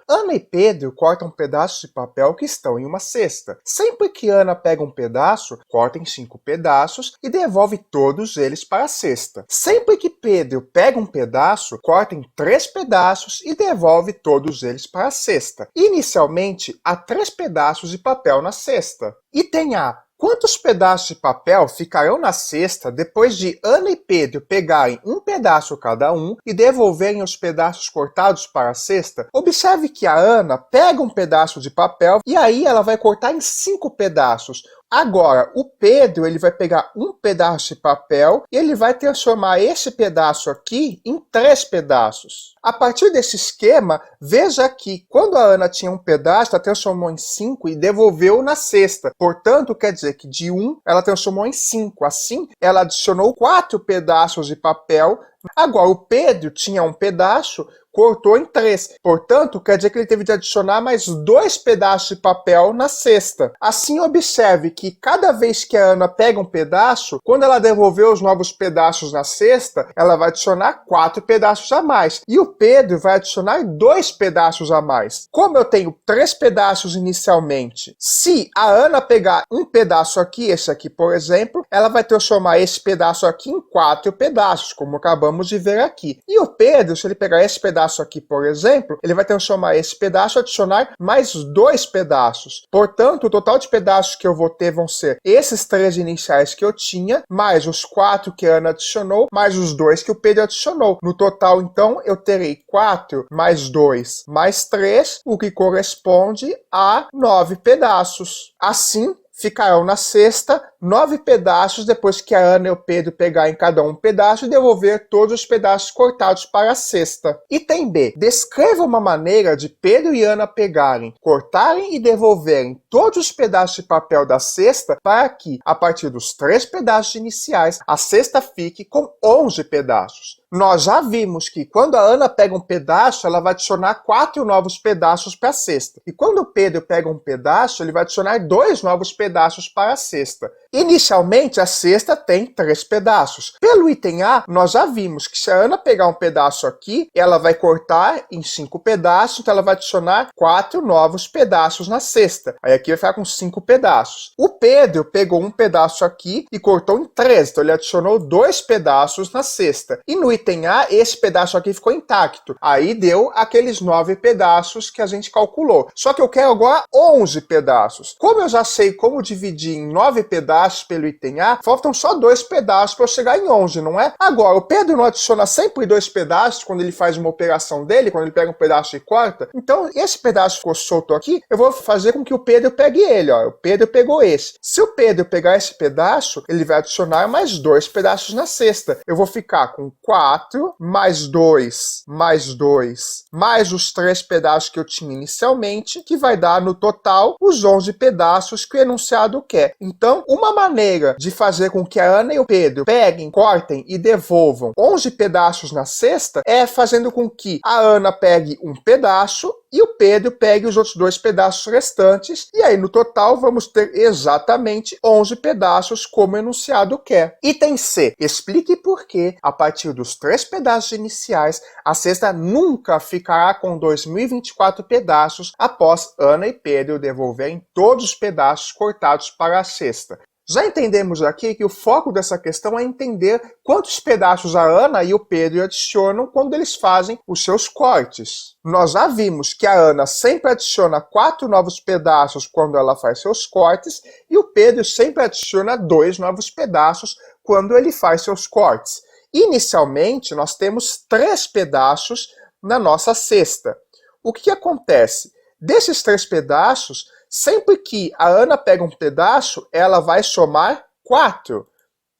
Ana e Pedro cortam pedaços de papel que estão em uma cesta. Sempre que Ana pega um pedaço, corta em 5 pedaços e devolve todos eles para a cesta. Sempre que Pedro pega um pedaço, corta em 3 pedaços e devolve todos eles para a cesta. Inicialmente, há 3 pedaços de papel na cesta. Item A. Quantos pedaços de papel ficarão na cesta depois de Ana e Pedro pegarem um pedaço cada um e devolverem os pedaços cortados para a cesta? Observe que a Ana pega um pedaço de papel e aí ela vai cortar em 5 pedaços. Agora, o Pedro ele vai pegar um pedaço de papel e ele vai transformar esse pedaço aqui em 3 pedaços. A partir desse esquema, veja que quando a Ana tinha um pedaço, ela transformou em 5 e devolveu na cesta. Portanto, quer dizer que de 1 ela transformou em 5. Assim, ela adicionou 4 pedaços de papel. Agora, o Pedro tinha um pedaço, cortou em 3. Portanto, quer dizer que ele teve de adicionar mais 2 pedaços de papel na cesta. Assim, observe que cada vez que a Ana pega um pedaço, quando ela devolver os novos pedaços na cesta, ela vai adicionar 4 pedaços a mais. E o Pedro vai adicionar 2 pedaços a mais. Como eu tenho 3 pedaços inicialmente, se a Ana pegar um pedaço aqui, esse aqui, por exemplo, ela vai transformar esse pedaço aqui em 4 pedaços, como acabamos de ver aqui. E o Pedro, se ele pegar esse pedaço aqui, por exemplo, ele vai transformar esse pedaço e adicionar mais 2 pedaços. Portanto, o total de pedaços que eu vou ter vão ser esses 3 iniciais que eu tinha, mais os 4 que a Ana adicionou, mais os 2 que o Pedro adicionou. No total, então, eu terei 4 mais 2 mais 3, o que corresponde a 9 pedaços. Assim, ficarão na cesta 9 pedaços depois que a Ana e o Pedro pegarem cada um pedaço e devolver todos os pedaços cortados para a cesta. Item B. Descreva uma maneira de Pedro e Ana pegarem, cortarem e devolverem todos os pedaços de papel da cesta para que, a partir dos 3 pedaços iniciais, a cesta fique com 11 pedaços. Nós já vimos que quando a Ana pega um pedaço, ela vai adicionar 4 novos pedaços para a cesta. E quando o Pedro pega um pedaço, ele vai adicionar 2 novos pedaços para a cesta. Inicialmente, a cesta tem 3 pedaços. Pelo item A, nós já vimos que se a Ana pegar um pedaço aqui, ela vai cortar em 5 pedaços, então ela vai adicionar 4 novos pedaços na cesta. Aí aqui vai ficar com 5 pedaços. O Pedro pegou um pedaço aqui e cortou em 3, então ele adicionou 2 pedaços na cesta. E no item A, esse pedaço aqui ficou intacto. Aí deu aqueles 9 pedaços que a gente calculou. Só que eu quero agora 11 pedaços. Como eu já sei como dividir em 9 pedaços pelo item A, faltam só 2 pedaços para eu chegar em 11, não é? Agora, o Pedro não adiciona sempre 2 pedaços quando ele faz uma operação dele, quando ele pega um pedaço e corta? Então, esse pedaço que ficou solto aqui, eu vou fazer com que o Pedro pegue ele, ó. O Pedro pegou esse. Se o Pedro pegar esse pedaço, ele vai adicionar mais 2 pedaços na cesta. Eu vou ficar com 4, mais 2, mais 2, mais os 3 pedaços que eu tinha inicialmente, que vai dar, no total, os 11 pedaços que o enunciado quer. Então, uma maneira de fazer com que a Ana e o Pedro peguem, cortem e devolvam 11 pedaços na cesta é fazendo com que a Ana pegue um pedaço e o Pedro pegue os outros 2 pedaços restantes, e aí no total vamos ter exatamente 11 pedaços como o enunciado quer. Item C. Explique por que, a partir dos 3 pedaços iniciais, a cesta nunca ficará com 2024 pedaços após Ana e Pedro devolverem todos os pedaços cortados para a cesta. Já entendemos aqui que o foco dessa questão é entender quantos pedaços a Ana e o Pedro adicionam quando eles fazem os seus cortes. Nós já vimos que a Ana sempre adiciona 4 novos pedaços quando ela faz seus cortes e o Pedro sempre adiciona 2 novos pedaços quando ele faz seus cortes. Inicialmente, nós temos 3 pedaços na nossa cesta. O que acontece? Desses 3 pedaços, sempre que a Ana pega um pedaço, ela vai somar 4.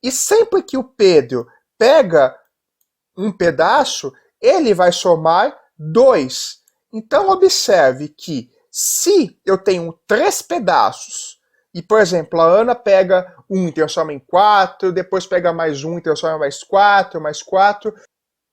E sempre que o Pedro pega um pedaço, ele vai somar 2. Então, observe que se eu tenho 3 pedaços, e, por exemplo, a Ana pega 1 e transforma em 4, depois pega mais 1 e transforma em mais 4,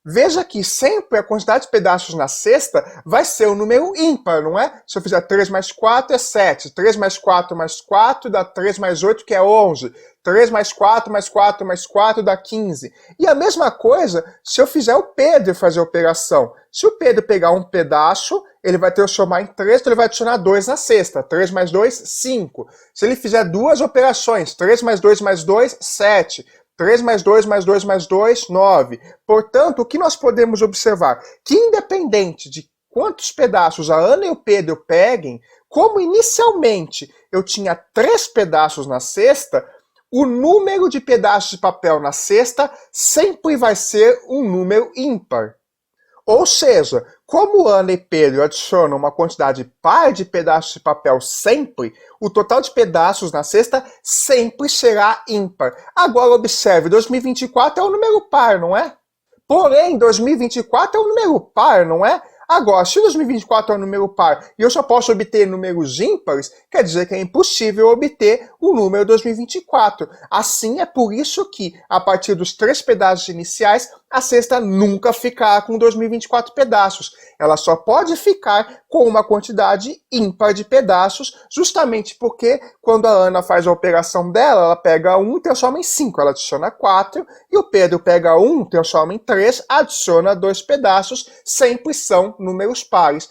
Veja que sempre a quantidade de pedaços na cesta vai ser um número ímpar, não é? Se eu fizer 3 mais 4 é 7, 3 mais 4 mais 4 dá 3 mais 8 que é 11, 3 mais 4 mais 4 mais 4 dá 15. E a mesma coisa se eu fizer o Pedro fazer a operação. Se o Pedro pegar um pedaço, ele vai transformar em 3, então ele vai adicionar 2 na cesta. 3 mais 2, 5. Se ele fizer duas operações, 3 mais 2 mais 2, 7. 3 mais 2 mais 2 mais 2, 9. Portanto, o que nós podemos observar? Que independente de quantos pedaços a Ana e o Pedro peguem, como inicialmente eu tinha 3 pedaços na cesta, o número de pedaços de papel na cesta sempre vai ser um número ímpar. Ou seja, como Ana e Pedro adicionam uma quantidade par de pedaços de papel sempre, o total de pedaços na cesta sempre será ímpar. Agora observe, 2024 é um número par, não é? Porém, 2024 é um número par, não é? Agora, se 2024 é um número par e eu só posso obter números ímpares, quer dizer que é impossível obter o número 2024. Assim, é por isso que, a partir dos 3 pedaços iniciais, a cesta nunca ficará com 2024 pedaços. Ela só pode ficar com uma quantidade ímpar de pedaços, justamente porque quando a Ana faz a operação dela, ela pega 1 e transforma em 5, ela adiciona 4, e o Pedro pega 1, transforma em 3, adiciona 2 pedaços, sempre são números pares.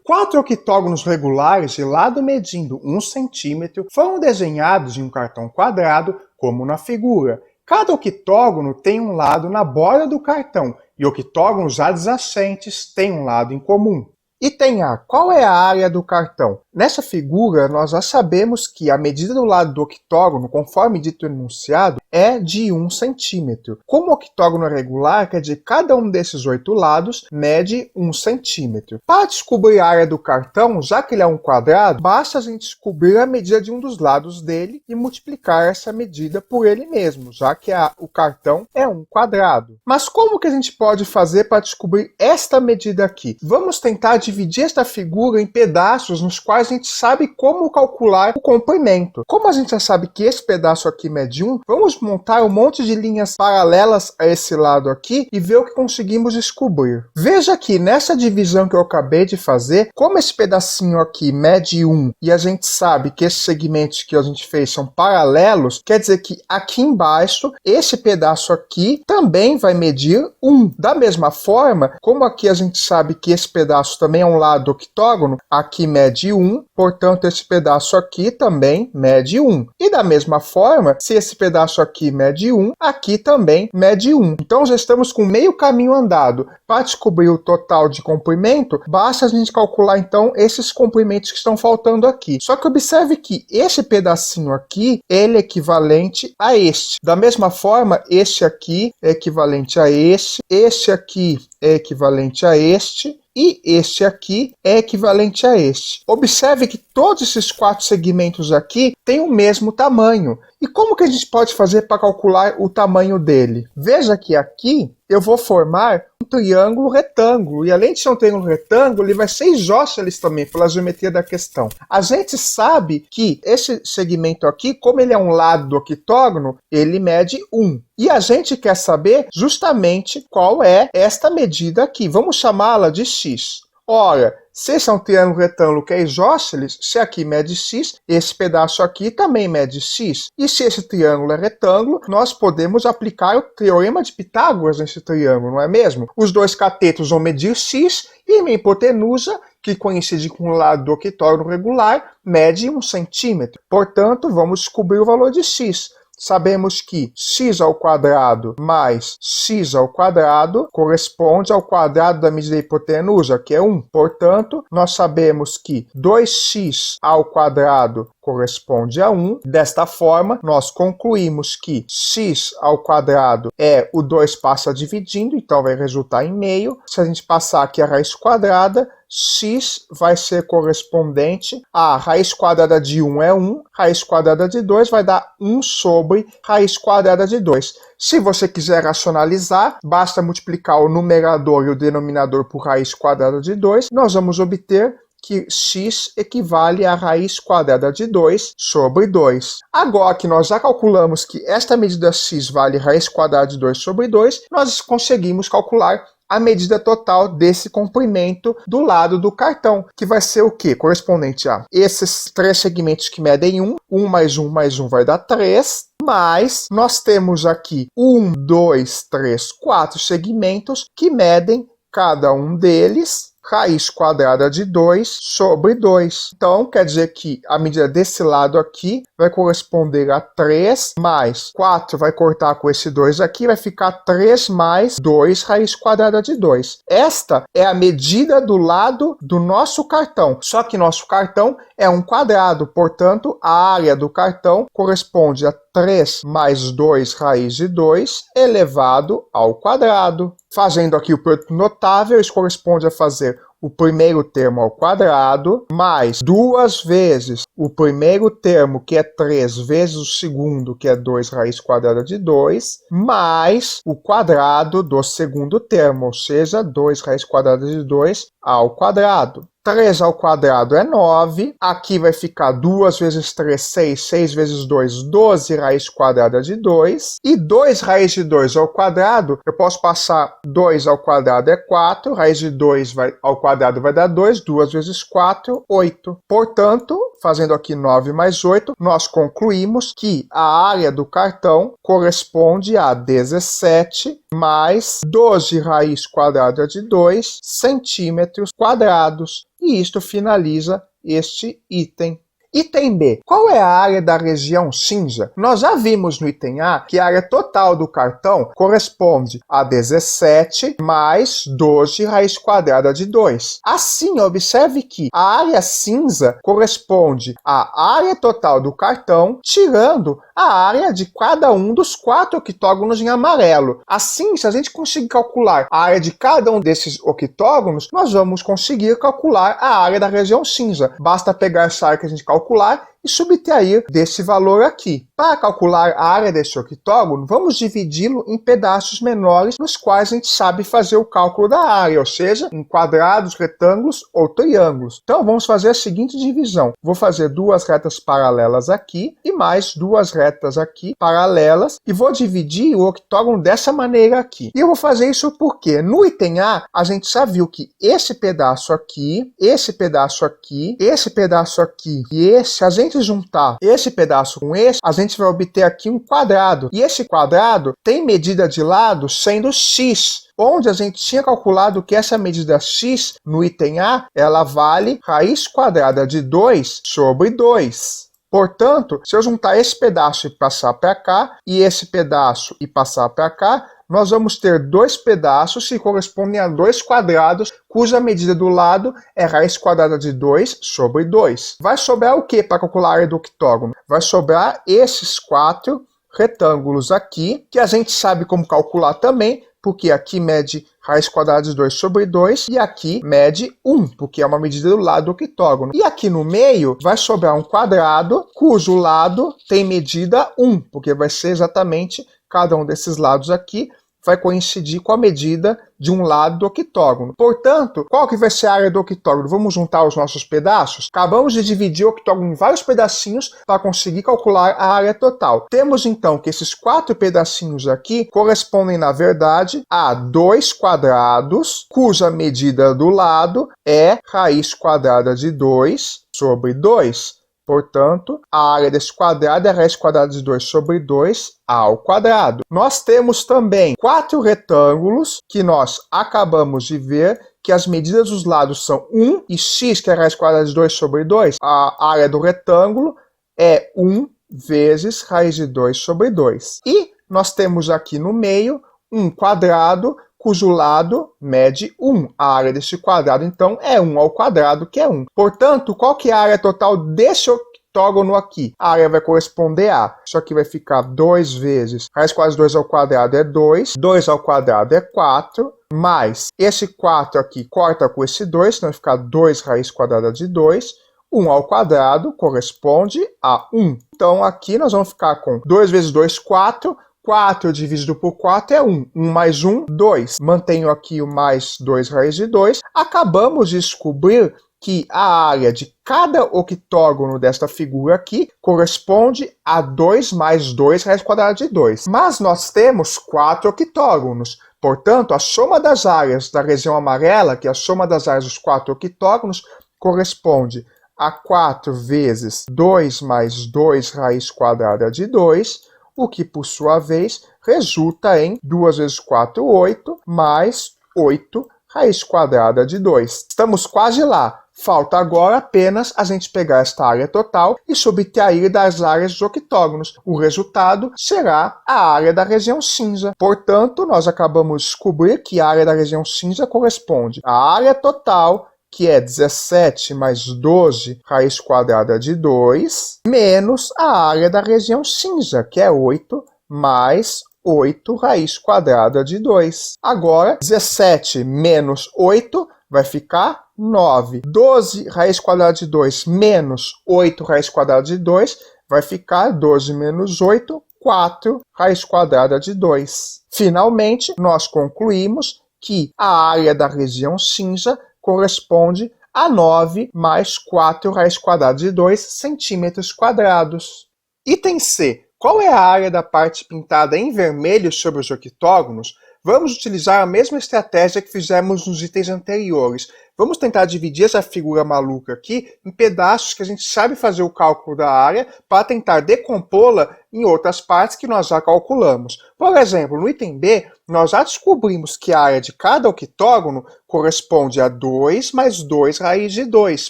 4 octógonos regulares de lado medindo 1 centímetro foram desenhados em um cartão quadrado, como na figura. Cada octógono tem um lado na borda do cartão e octógonos adjacentes têm um lado em comum. Item A. Qual é a área do cartão? Nessa figura, nós já sabemos que a medida do lado do octógono, conforme dito no enunciado, é de 1 centímetro. Como o octógono é regular, quer dizer que cada um desses 8 lados mede 1 centímetro. Para descobrir a área do cartão, já que ele é um quadrado, basta a gente descobrir a medida de um dos lados dele e multiplicar essa medida por ele mesmo, já que o cartão é um quadrado. Mas como que a gente pode fazer para descobrir esta medida aqui? Vamos tentar dividir esta figura em pedaços nos quais a gente sabe como calcular o comprimento. Como a gente já sabe que esse pedaço aqui mede 1, vamos montar um monte de linhas paralelas a esse lado aqui e ver o que conseguimos descobrir. Veja aqui, nessa divisão que eu acabei de fazer, como esse pedacinho aqui mede 1 e a gente sabe que esses segmentos que a gente fez são paralelos, quer dizer que aqui embaixo, esse pedaço aqui também vai medir 1. Da mesma forma, como aqui a gente sabe que esse pedaço também é um lado octógono, aqui mede 1, portanto esse pedaço aqui também mede 1. E da mesma forma, se esse pedaço aqui mede 1, aqui também mede 1. Então já estamos com meio caminho andado. Para descobrir o total de comprimento, basta a gente calcular então esses comprimentos que estão faltando aqui. Só que observe que esse pedacinho aqui, ele é equivalente a este. Da mesma forma, este aqui é equivalente a este aqui é equivalente a este, e este aqui é equivalente a este. Observe que todos esses 4 segmentos aqui têm o mesmo tamanho. E como que a gente pode fazer para calcular o tamanho dele? Veja que aqui eu vou formar um triângulo retângulo. E além de ser um triângulo retângulo, ele vai ser isósceles também, pela geometria da questão. A gente sabe que esse segmento aqui, como ele é um lado do octógono, ele mede 1. E a gente quer saber justamente qual é esta medida aqui. Vamos chamá-la de x. Ora, se esse é um triângulo retângulo que é isósceles, se aqui mede x, esse pedaço aqui também mede x. E se esse triângulo é retângulo, nós podemos aplicar o teorema de Pitágoras nesse triângulo, não é mesmo? Os dois catetos vão medir x e minha hipotenusa, que coincide com o lado do octógono regular, mede 1 centímetro. Portanto, vamos descobrir o valor de x. Sabemos que x ao quadrado mais x ao quadrado corresponde ao quadrado da medida da hipotenusa, que é 1. Portanto, nós sabemos que 2x ao quadrado corresponde a 1. Desta forma, nós concluímos que x ao quadrado é o 2 passa dividindo, então vai resultar em meio. Se a gente passar aqui a raiz quadrada, x vai ser correspondente a raiz quadrada de 1 é 1, raiz quadrada de 2 vai dar 1 sobre raiz quadrada de 2. Se você quiser racionalizar, basta multiplicar o numerador e o denominador por raiz quadrada de 2, nós vamos obter que x equivale à raiz quadrada de 2 sobre 2. Agora que nós já calculamos que esta medida x vale raiz quadrada de 2 sobre 2, nós conseguimos calcular a medida total desse comprimento do lado do cartão, que vai ser o quê? Correspondente a esses 3 segmentos que medem 1, 1 mais 1 mais 1 vai dar 3, mas nós temos aqui 1, 2, 3, 4 segmentos que medem cada um deles raiz quadrada de 2 sobre 2. Então, quer dizer que a medida desse lado aqui vai corresponder a 3 mais 4 vai cortar com esse 2 aqui, vai ficar 3 mais 2 raiz quadrada de 2. Esta é a medida do lado do nosso cartão, só que nosso cartão é um quadrado, portanto, a área do cartão corresponde a 3 mais 2 raiz de 2 elevado ao quadrado. Fazendo aqui o produto notável, isso corresponde a fazer o primeiro termo ao quadrado, mais 2 vezes o primeiro termo, que é 3, vezes o segundo, que é 2 raiz quadrada de 2, mais o quadrado do segundo termo, ou seja, 2 raiz quadrada de 2 ao quadrado. 3 ao quadrado é 9, aqui vai ficar 2 vezes 3, 6, 6 vezes 2, 12 raiz quadrada de 2, e 2 raiz de 2 ao quadrado, eu posso passar 2 ao quadrado é 4, raiz de 2 ao quadrado vai dar 2, 2 vezes 4, 8. Portanto, fazendo aqui 9 mais 8, nós concluímos que a área do cartão corresponde a 17 mais 12 raiz quadrada de 2 centímetros quadrados. E isto finaliza este item. Item B. Qual é a área da região cinza? Nós já vimos no item A que a área total do cartão corresponde a 17 mais 12 raiz quadrada de 2. Assim, observe que a área cinza corresponde à área total do cartão, tirando a área de cada um dos 4 octógonos em amarelo. Assim, se a gente conseguir calcular a área de cada um desses octógonos, nós vamos conseguir calcular a área da região cinza. Basta pegar essa área que a gente calcular e subtrair desse valor aqui. Para calcular a área desse octógono, vamos dividi-lo em pedaços menores, nos quais a gente sabe fazer o cálculo da área, ou seja, em quadrados, retângulos ou triângulos. Então, vamos fazer a seguinte divisão. Vou fazer 2 retas paralelas aqui e mais 2 retas aqui paralelas e vou dividir o octógono dessa maneira aqui. E eu vou fazer isso porque no item A, a gente já viu que esse pedaço aqui, esse pedaço aqui, esse pedaço aqui e esse, se a gente juntar esse pedaço com esse, a gente vai obter aqui um quadrado. E esse quadrado tem medida de lado sendo x, onde a gente tinha calculado que essa medida x no item A, ela vale raiz quadrada de 2 sobre 2. Portanto, se eu juntar esse pedaço e passar para cá, e esse pedaço e passar para cá, nós vamos ter 2 pedaços que correspondem a 2 quadrados, cuja medida do lado é raiz quadrada de 2 sobre 2. Vai sobrar o que para calcular a área do octógono? Vai sobrar esses 4 retângulos aqui, que a gente sabe como calcular também, porque aqui mede raiz quadrada de 2 sobre 2, e aqui mede 1, porque é uma medida do lado do octógono. E aqui no meio vai sobrar um quadrado, cujo lado tem medida 1, porque vai ser exatamente cada um desses lados aqui, vai coincidir com a medida de um lado do octógono. Portanto, qual que vai ser a área do octógono? Vamos juntar os nossos pedaços? Acabamos de dividir o octógono em vários pedacinhos para conseguir calcular a área total. Temos então que esses 4 pedacinhos aqui correspondem, na verdade, a 2 quadrados, cuja medida do lado é raiz quadrada de 2 sobre 2. Portanto, a área desse quadrado é raiz quadrada de 2 sobre 2 ao quadrado. Nós temos também 4 retângulos que nós acabamos de ver que as medidas dos lados são 1 e x, que é raiz quadrada de 2 sobre 2. A área do retângulo é 1 vezes raiz de 2 sobre 2. E nós temos aqui no meio um quadrado cujo lado mede 1. A área deste quadrado, então, é 1 ao quadrado, que é 1. Portanto, qual que é a área total desse octógono aqui? A área vai corresponder a, isso aqui vai ficar 2 vezes, raiz quadrada de 2 ao quadrado é 2, 2 ao quadrado é 4, mais esse 4 aqui corta com esse 2, então vai ficar 2 raiz quadrada de 2, 1 ao quadrado corresponde a 1. Então, aqui nós vamos ficar com 2 vezes 2, 4, 4 dividido por 4 é 1. 1 mais 1, 2. Mantenho aqui o mais 2 raiz de 2. Acabamos de descobrir que a área de cada octógono desta figura aqui corresponde a 2 mais 2 raiz quadrada de 2. Mas nós temos 4 octógonos. Portanto, a soma das áreas da região amarela, que é a soma das áreas dos 4 octógonos, corresponde a 4 vezes 2 mais 2 raiz quadrada de 2, o que, por sua vez, resulta em 2 vezes 4, 8, mais 8 raiz quadrada de 2. Estamos quase lá. Falta agora apenas a gente pegar esta área total e subtrair das áreas dos octógonos. O resultado será a área da região cinza. Portanto, nós acabamos de descobrir que a área da região cinza corresponde à área total, que é 17 mais 12 raiz quadrada de 2, menos a área da região cinza, que é 8 mais 8 raiz quadrada de 2. Agora, 17 menos 8 vai ficar 9. 12 raiz quadrada de 2 menos 8 raiz quadrada de 2 vai ficar 12 menos 8, 4 raiz quadrada de 2. Finalmente, nós concluímos que a área da região cinza corresponde a 9 mais 4 raiz quadrada de 2 centímetros quadrados. Item C. Qual é a área da parte pintada em vermelho sobre os octógonos? Vamos utilizar a mesma estratégia que fizemos nos itens anteriores. Vamos tentar dividir essa figura maluca aqui em pedaços que a gente sabe fazer o cálculo da área para tentar decompô-la em outras partes que nós já calculamos. Por exemplo, no item B, nós já descobrimos que a área de cada octógono corresponde a 2 mais 2 raiz de 2.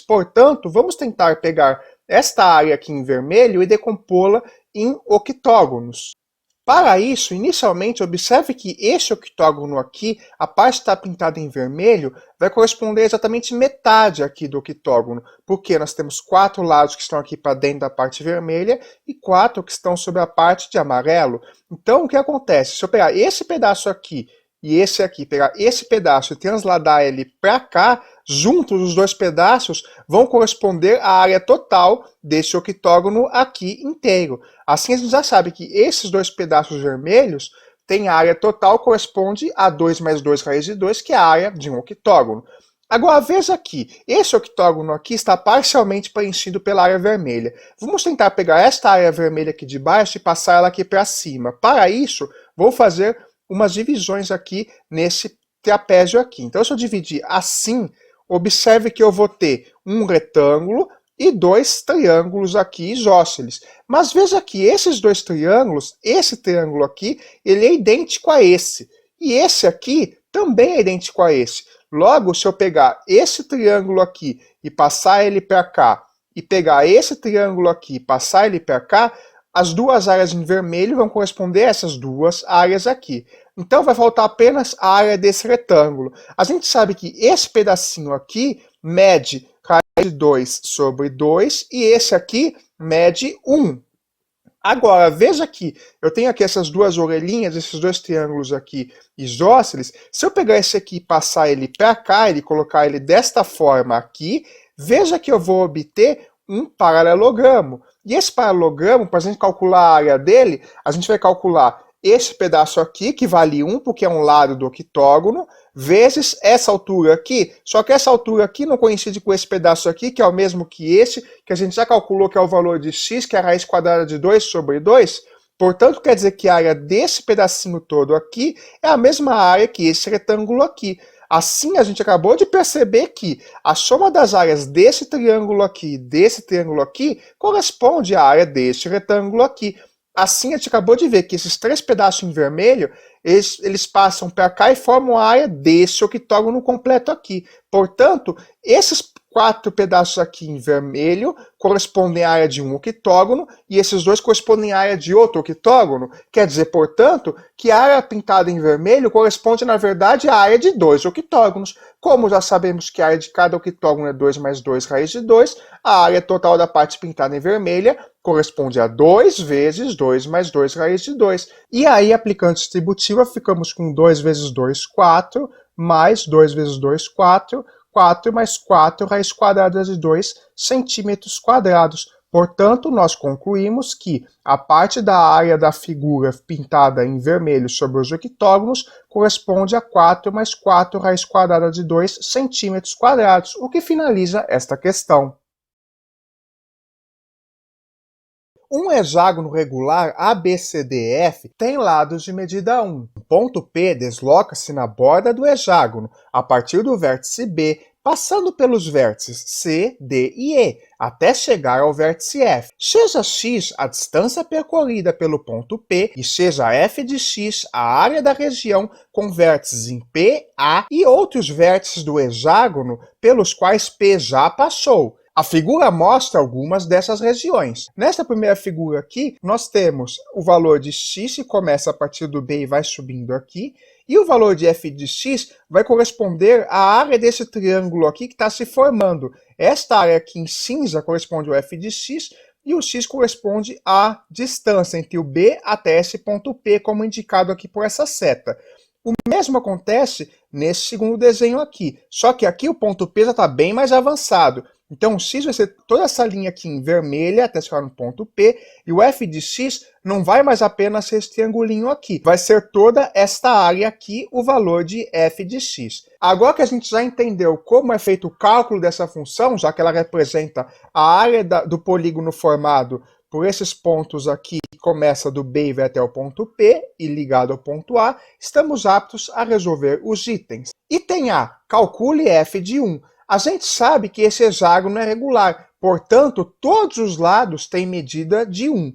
Portanto, vamos tentar pegar esta área aqui em vermelho e decompô-la em octógonos. Para isso, inicialmente, observe que este octógono aqui, a parte que está pintada em vermelho, vai corresponder a exatamente metade aqui do octógono, porque nós temos 4 lados que estão aqui para dentro da parte vermelha e 4 que estão sobre a parte de amarelo. Então, o que acontece? Se eu pegar esse pedaço aqui e esse aqui, pegar esse pedaço e transladar ele para cá, juntos os dois pedaços vão corresponder à área total desse octógono aqui inteiro. Assim a gente já sabe que esses dois pedaços vermelhos têm a área total corresponde a 2 mais 2 raiz de 2, que é a área de um octógono. Agora veja aqui, esse octógono aqui está parcialmente preenchido pela área vermelha. Vamos tentar pegar esta área vermelha aqui de baixo e passar ela aqui para cima. Para isso, vou fazer umas divisões aqui nesse trapézio aqui. Então, se eu dividir assim, observe que eu vou ter um retângulo e 2 triângulos aqui isósceles. Mas veja que esses 2 triângulos, esse triângulo aqui, ele é idêntico a esse. E esse aqui também é idêntico a esse. Logo, se eu pegar esse triângulo aqui e passar ele para cá, e pegar esse triângulo aqui e passar ele para cá, as duas áreas em vermelho vão corresponder a essas duas áreas aqui. Então vai faltar apenas a área desse retângulo. A gente sabe que esse pedacinho aqui mede raiz de 2 sobre 2 e esse aqui mede 1. Agora, veja aqui, eu tenho aqui essas duas orelhinhas, esses dois triângulos aqui isósceles. Se eu pegar esse aqui e passar ele para cá, e colocar ele desta forma aqui, veja que eu vou obter um paralelogramo. E esse paralelogramo, para a gente calcular a área dele, a gente vai calcular esse pedaço aqui, que vale 1, porque é um lado do octógono, vezes essa altura aqui, só que essa altura aqui não coincide com esse pedaço aqui, que é o mesmo que esse, que a gente já calculou que é o valor de x, que é a raiz quadrada de 2 sobre 2. Portanto, quer dizer que a área desse pedacinho todo aqui é a mesma área que esse retângulo aqui. Assim, a gente acabou de perceber que a soma das áreas desse triângulo aqui e desse triângulo aqui corresponde à área deste retângulo aqui. Assim, a gente acabou de ver que esses 3 pedaços em vermelho, eles passam para cá e formam a área desse octógono completo aqui. Portanto, esses 4 pedaços aqui em vermelho correspondem à área de um octógono e esses 2 correspondem à área de outro octógono. Quer dizer, portanto, que a área pintada em vermelho corresponde, na verdade, à área de 2 octógonos. Como já sabemos que a área de cada octógono é 2 mais 2 raiz de 2, a área total da parte pintada em vermelha corresponde a 2 vezes 2 mais 2 raiz de 2. E aí, aplicando distributiva, ficamos com 2 vezes 2, 4, mais 2 vezes 2, 4, 4 mais 4 raiz quadrada de 2 centímetros quadrados. Portanto, nós concluímos que a parte da área da figura pintada em vermelho sobre os octógonos corresponde a 4 mais 4 raiz quadrada de 2 centímetros quadrados, o que finaliza esta questão. Um hexágono regular ABCDF tem lados de medida 1. O ponto P desloca-se na borda do hexágono, a partir do vértice B, passando pelos vértices C, D e E, até chegar ao vértice F. Seja x a distância percorrida pelo ponto P e seja f de x a área da região com vértices em P, A e outros vértices do hexágono pelos quais P já passou. A figura mostra algumas dessas regiões. Nesta primeira figura aqui, nós temos o valor de x, que começa a partir do B e vai subindo aqui, e o valor de f de x vai corresponder à área desse triângulo aqui que está se formando. Esta área aqui em cinza corresponde ao f de x, e o x corresponde à distância entre o B até esse ponto P, como indicado aqui por essa seta. O mesmo acontece nesse segundo desenho aqui, só que aqui o ponto P já está bem mais avançado. Então o x vai ser toda essa linha aqui em vermelha até chegar no ponto P, e o f de x não vai mais apenas ser esse triangulinho aqui, vai ser toda esta área aqui, o valor de f de x. Agora que a gente já entendeu como é feito o cálculo dessa função, já que ela representa a área do polígono formado por esses pontos aqui, que começa do B e vai até o ponto P, e ligado ao ponto A, estamos aptos a resolver os itens. Item A, calcule f de 1. A gente sabe que esse hexágono é regular, portanto, todos os lados têm medida de 1.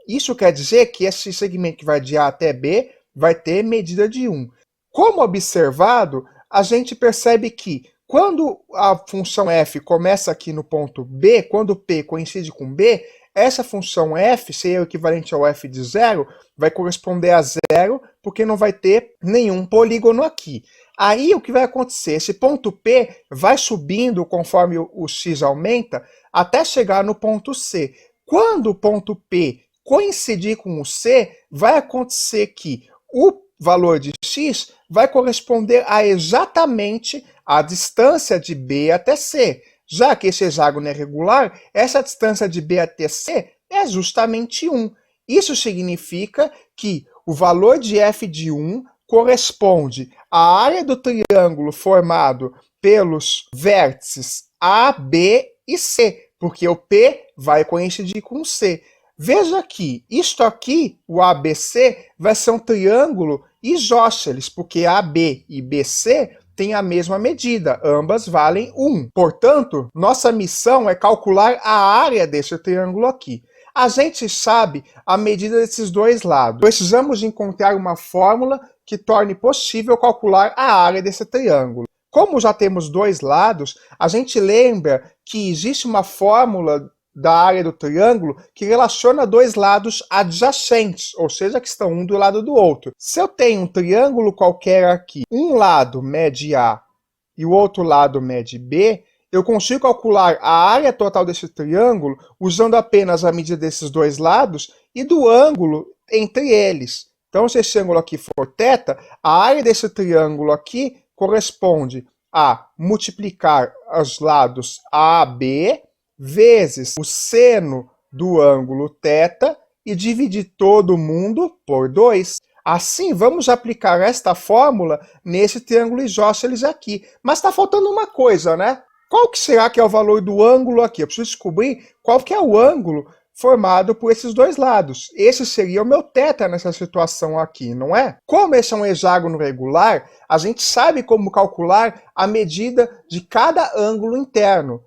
Isso quer dizer que esse segmento que vai de A até B vai ter medida de 1. Como observado, a gente percebe que quando a função f começa aqui no ponto B, quando P coincide com B, essa função f, seria o equivalente ao f de 0, vai corresponder a 0, porque não vai ter nenhum polígono aqui. Aí o que vai acontecer? Esse ponto P vai subindo conforme o x aumenta, até chegar no ponto C. Quando o ponto P coincidir com o C, vai acontecer que o valor de x vai corresponder a exatamente a distância de B até C. Já que esse hexágono é regular, essa distância de B até C é justamente 1. Isso significa que o valor de f de 1 corresponde à área do triângulo formado pelos vértices A, B e C, porque o P vai coincidir com o C. Veja que isto aqui, o ABC, vai ser um triângulo isósceles, porque AB e BC têm a mesma medida, ambas valem 1. Portanto, nossa missão é calcular a área desse triângulo aqui. A gente sabe a medida desses dois lados. Precisamos encontrar uma fórmula que torne possível calcular a área desse triângulo. Como já temos dois lados, a gente lembra que existe uma fórmula da área do triângulo que relaciona dois lados adjacentes, ou seja, que estão um do lado do outro. Se eu tenho um triângulo qualquer aqui, um lado mede A e o outro lado mede B, eu consigo calcular a área total desse triângulo usando apenas a medida desses dois lados e do ângulo entre eles. Então, se esse ângulo aqui for θ, a área desse triângulo aqui corresponde a multiplicar os lados AB vezes o seno do ângulo θ e dividir todo mundo por 2. Assim, vamos aplicar esta fórmula nesse triângulo isósceles aqui. Mas está faltando uma coisa, né? Qual que será que é o valor do ângulo aqui? Eu preciso descobrir qual que é o ângulo formado por esses dois lados. Esse seria o meu θ nessa situação aqui, não é? Como esse é um hexágono regular, a gente sabe como calcular a medida de cada ângulo interno.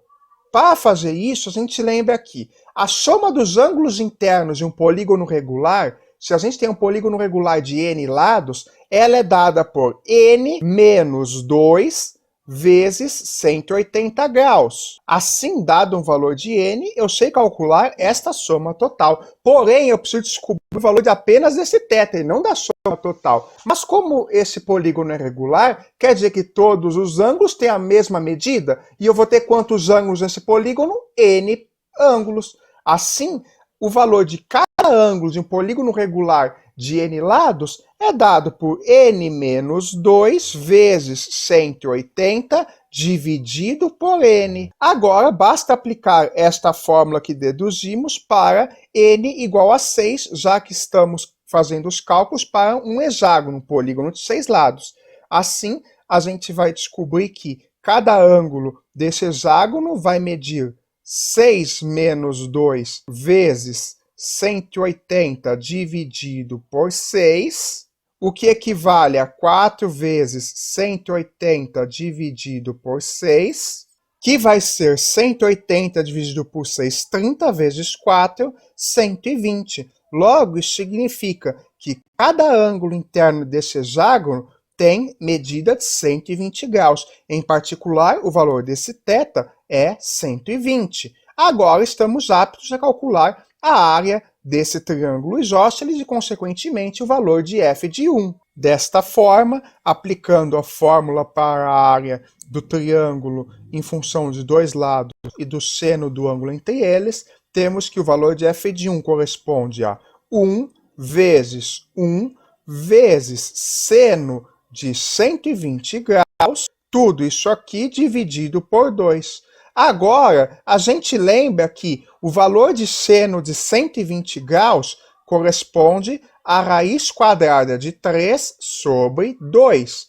Para fazer isso, a gente lembra aqui, a soma dos ângulos internos de um polígono regular, se a gente tem um polígono regular de n lados, ela é dada por n menos 2 vezes 180 graus. Assim, dado um valor de n, eu sei calcular esta soma total. Porém, eu preciso descobrir o valor de apenas desse θ, e não da soma total. Mas como esse polígono é regular, quer dizer que todos os ângulos têm a mesma medida, e eu vou ter quantos ângulos nesse polígono? N ângulos. Assim, o valor de cada ângulo de um polígono regular de n lados é dado por n menos 2 vezes 180 dividido por n. Agora, basta aplicar esta fórmula que deduzimos para n igual a 6, já que estamos fazendo os cálculos para um hexágono, um polígono de 6 lados. Assim, a gente vai descobrir que cada ângulo desse hexágono vai medir 6 menos 2 vezes 180 dividido por 6, o que equivale a 4 vezes 180 dividido por 6, que vai ser 180 dividido por 6, 30 vezes 4, 120. Logo, isso significa que cada ângulo interno desse hexágono tem medida de 120 graus. Em particular, o valor desse θ é 120. Agora estamos aptos a calcular a área desse triângulo isósceles e, consequentemente, o valor de f de 1. Desta forma, aplicando a fórmula para a área do triângulo em função de dois lados e do seno do ângulo entre eles, temos que o valor de f de 1 corresponde a 1 vezes 1 vezes seno de 120 graus, tudo isso aqui dividido por 2. Agora, a gente lembra que o valor de seno de 120 graus corresponde à raiz quadrada de 3 sobre 2.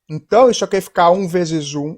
Então, isso aqui vai ficar 1 vezes 1,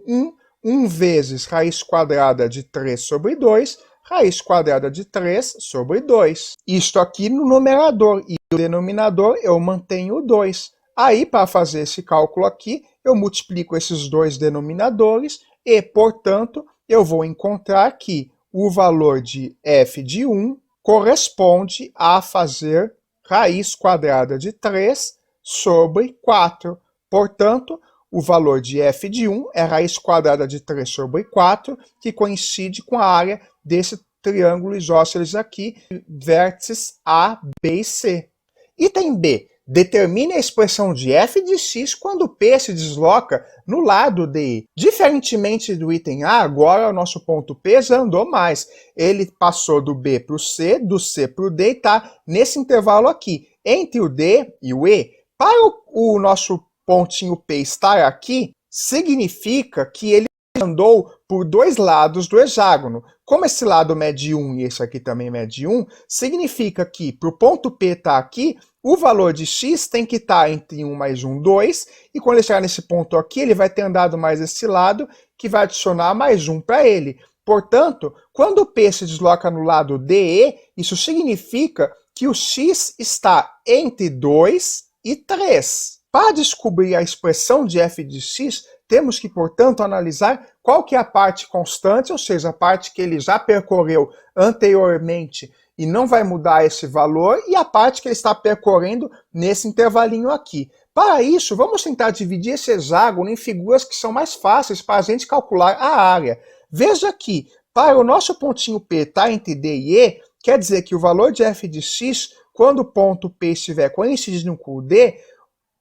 1 vezes raiz quadrada de 3 sobre 2, raiz quadrada de 3 sobre 2. Isto aqui no numerador, e no denominador eu mantenho o 2. Aí, para fazer esse cálculo aqui, eu multiplico esses dois denominadores e, portanto, eu vou encontrar que o valor de f de 1 corresponde a fazer raiz quadrada de 3 sobre 4. Portanto, o valor de f de 1 é raiz quadrada de 3 sobre 4, que coincide com a área desse triângulo isósceles aqui, vértices A, B e C. Item B. Determine a expressão de f de x quando P se desloca no lado de. Diferentemente do item A, agora o nosso ponto P já andou mais. Ele passou do B para o C, do C para o D e está nesse intervalo aqui, entre o D e o E. Para o nosso pontinho P estar aqui, significa que ele andou por dois lados do hexágono. Como esse lado mede 1 e esse aqui também mede 1, significa que para o ponto P estar aqui, o valor de x tem que estar entre 1 mais 1, 2, e quando ele chegar nesse ponto aqui, ele vai ter andado mais esse lado, que vai adicionar mais 1 para ele. Portanto, quando o P se desloca no lado DE, isso significa que o x está entre 2 e 3. Para descobrir a expressão de f de x, temos que, portanto, analisar qual que é a parte constante, ou seja, a parte que ele já percorreu anteriormente e não vai mudar esse valor, e a parte que ele está percorrendo nesse intervalinho aqui. Para isso, vamos tentar dividir esse hexágono em figuras que são mais fáceis para a gente calcular a área. Veja aqui, para o nosso pontinho P estar entre D e E, quer dizer que o valor de f de x, quando o ponto P estiver coincidindo com o D,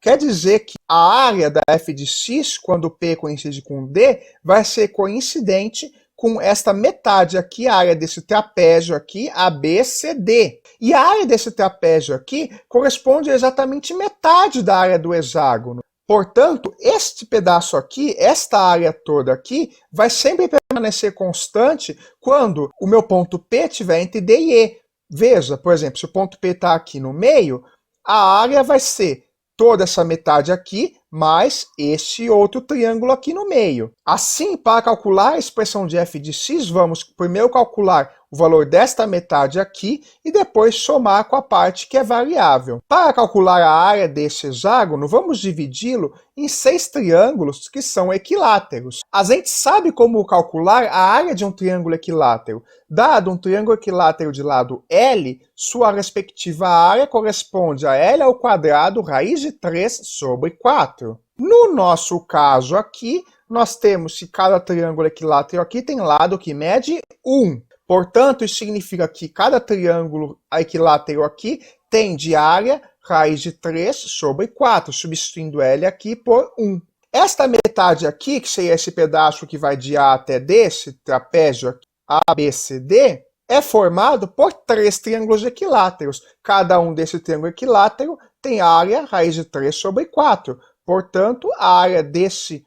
quer dizer que a área da f de x, quando P coincide com D, vai ser coincidente com esta metade aqui, a área desse trapézio aqui, ABCD. E a área desse trapézio aqui corresponde a exatamente metade da área do hexágono. Portanto, este pedaço aqui, esta área toda aqui, vai sempre permanecer constante quando o meu ponto P estiver entre D e E. Veja, por exemplo, se o ponto P está aqui no meio, a área vai ser toda essa metade aqui, mais este outro triângulo aqui no meio. Assim, para calcular a expressão de f de x, vamos primeiro calcular o valor desta metade aqui e depois somar com a parte que é variável. Para calcular a área desse hexágono, vamos dividi-lo em 6 triângulos que são equiláteros. A gente sabe como calcular a área de um triângulo equilátero. Dado um triângulo equilátero de lado L, sua respectiva área corresponde a L ao quadrado raiz de 3 sobre 4. No nosso caso aqui, nós temos que cada triângulo equilátero aqui tem lado que mede 1. Portanto, isso significa que cada triângulo equilátero aqui tem de área raiz de 3 sobre 4, substituindo L aqui por 1. Esta metade aqui, que seria esse pedaço que vai de A até D, esse trapézio aqui, ABCD, é formado por 3 triângulos equiláteros. Cada um desse triângulo equilátero tem área raiz de 3 sobre 4. Portanto, a área desse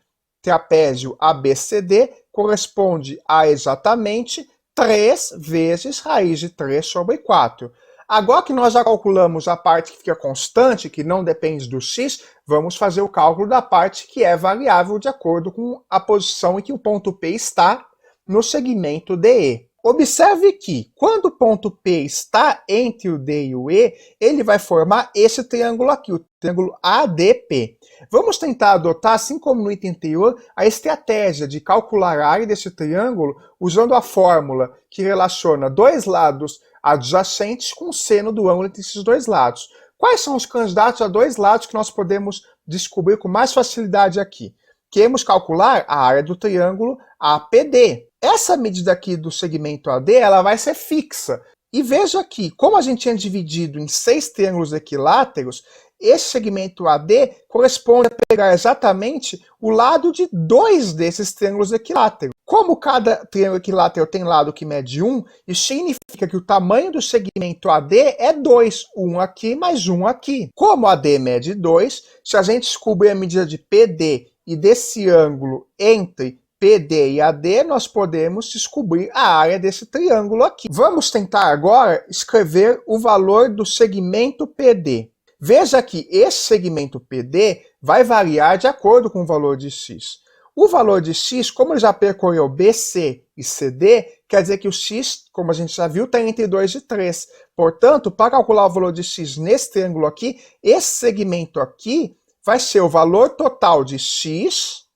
trapézio ABCD corresponde a exatamente 3 vezes raiz de 3 sobre 4. Agora que nós já calculamos a parte que fica constante, que não depende do x, vamos fazer o cálculo da parte que é variável de acordo com a posição em que o ponto P está no segmento DE. Observe que, quando o ponto P está entre o D e o E, ele vai formar esse triângulo aqui, o triângulo ADP. Vamos tentar adotar, assim como no item anterior, a estratégia de calcular a área desse triângulo usando a fórmula que relaciona dois lados adjacentes com o seno do ângulo entre esses dois lados. Quais são os candidatos a dois lados que nós podemos descobrir com mais facilidade aqui? Queremos calcular a área do triângulo APD. Essa medida aqui do segmento AD, ela vai ser fixa. E veja aqui, como a gente tinha dividido em 6 triângulos equiláteros, esse segmento AD corresponde a pegar exatamente o lado de 2 desses triângulos equiláteros. Como cada triângulo equilátero tem lado que mede 1, isso significa que o tamanho do segmento AD é 2, um aqui mais um aqui. Como AD mede 2, se a gente descobrir a medida de PD e desse ângulo entre PD e AD, nós podemos descobrir a área desse triângulo aqui. Vamos tentar agora escrever o valor do segmento PD. Veja que esse segmento PD vai variar de acordo com o valor de x. O valor de x, como ele já percorreu BC e CD, quer dizer que o x, como a gente já viu, está entre 2 e 3. Portanto, para calcular o valor de x nesse triângulo aqui, esse segmento aqui vai ser o valor total de x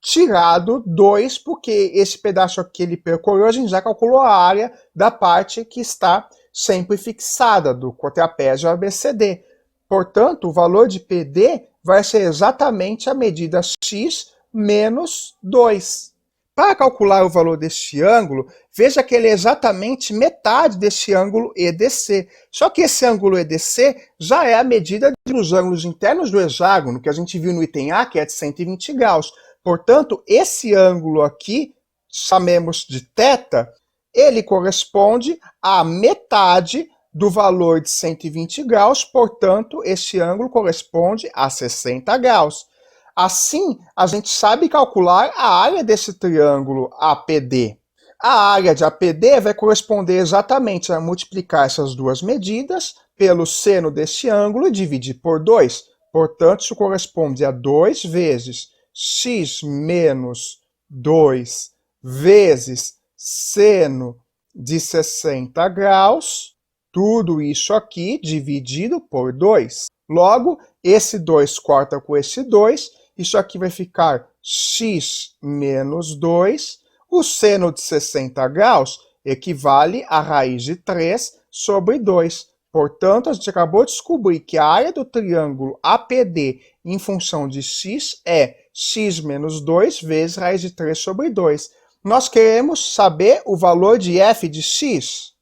tirado 2, porque esse pedaço aqui ele percorreu, a gente já calculou a área da parte que está sempre fixada, do trapézio ABCD. Portanto, o valor de PD vai ser exatamente a medida x menos 2. Para calcular o valor deste ângulo, veja que ele é exatamente metade desse ângulo EDC. Só que esse ângulo EDC já é a medida dos ângulos internos do hexágono, que a gente viu no item A, que é de 120 graus. Portanto, esse ângulo aqui, chamemos de θ, ele corresponde à metade do valor de 120 graus, portanto, esse ângulo corresponde a 60 graus. Assim, a gente sabe calcular a área desse triângulo APD. A área de APD vai corresponder exatamente a multiplicar essas duas medidas pelo seno desse ângulo e dividir por 2. Portanto, isso corresponde a 2 vezes x menos 2 vezes seno de 60 graus, tudo isso aqui dividido por 2. Logo, esse 2 corta com esse 2, isso aqui vai ficar x menos 2. O seno de 60 graus equivale a raiz de 3 sobre 2. Portanto, a gente acabou de descobrir que a área do triângulo APD em função de x é x menos 2 vezes raiz de 3 sobre 2. Nós queremos saber o valor de f de x.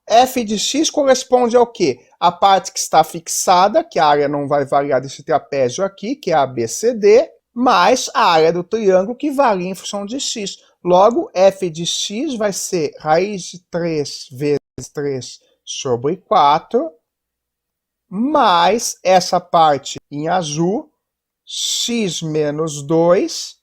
F de x corresponde ao quê? A parte que está fixada, que a área não vai variar desse trapézio aqui, que é a ABCD, mais a área do triângulo, que varia em função de x. Logo, f de x vai ser raiz de 3 vezes 3 sobre 4, mais essa parte em azul, x menos 2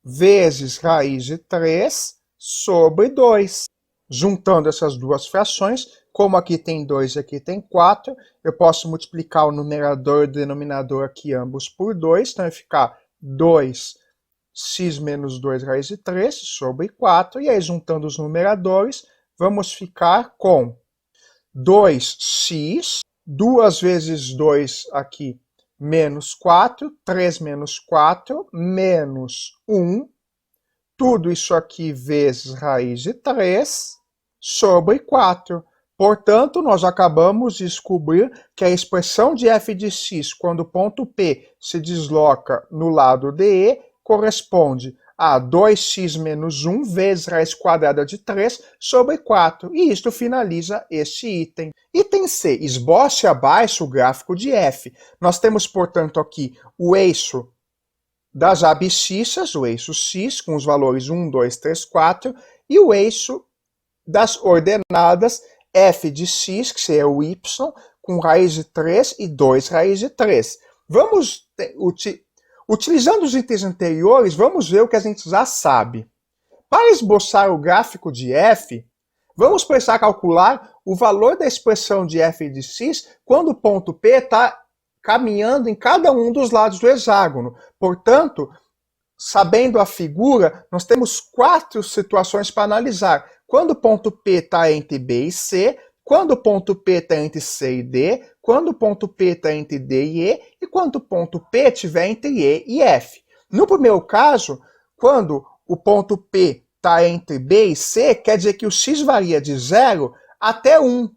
vezes raiz de 3 sobre 2. Juntando essas duas frações, como aqui tem 2 e aqui tem 4, eu posso multiplicar o numerador e o denominador aqui ambos por 2, então vai ficar 2x menos 2 raiz de 3 sobre 4, e aí juntando os numeradores, vamos ficar com 2x, 2 vezes 2 aqui, menos 4, 3 menos 4, menos 1, tudo isso aqui vezes raiz de 3 sobre 4. Portanto, nós acabamos de descobrir que a expressão de f de x quando o ponto P se desloca no lado DE corresponde a 2x menos 1 vezes raiz quadrada de 3 sobre 4. E isto finaliza este item. Item C. Esboce abaixo o gráfico de f. Nós temos, portanto, aqui o eixo das abscissas, o eixo x, com os valores 1, 2, 3, 4, e o eixo das ordenadas f de x, que seria o y, com raiz de 3 e 2 raiz de 3. Vamos Utilizando os itens anteriores, vamos ver o que a gente já sabe. Para esboçar o gráfico de f, vamos precisar calcular o valor da expressão de f de x quando o ponto P está caminhando em cada um dos lados do hexágono. Portanto, sabendo a figura, nós temos 4 situações para analisar. Quando o ponto P está entre B e C, quando o ponto P está entre C e D, quando o ponto P está entre D e E, e quando o ponto P estiver entre E e F. No primeiro caso, quando o ponto P está entre B e C, quer dizer que o x varia de 0 até 1.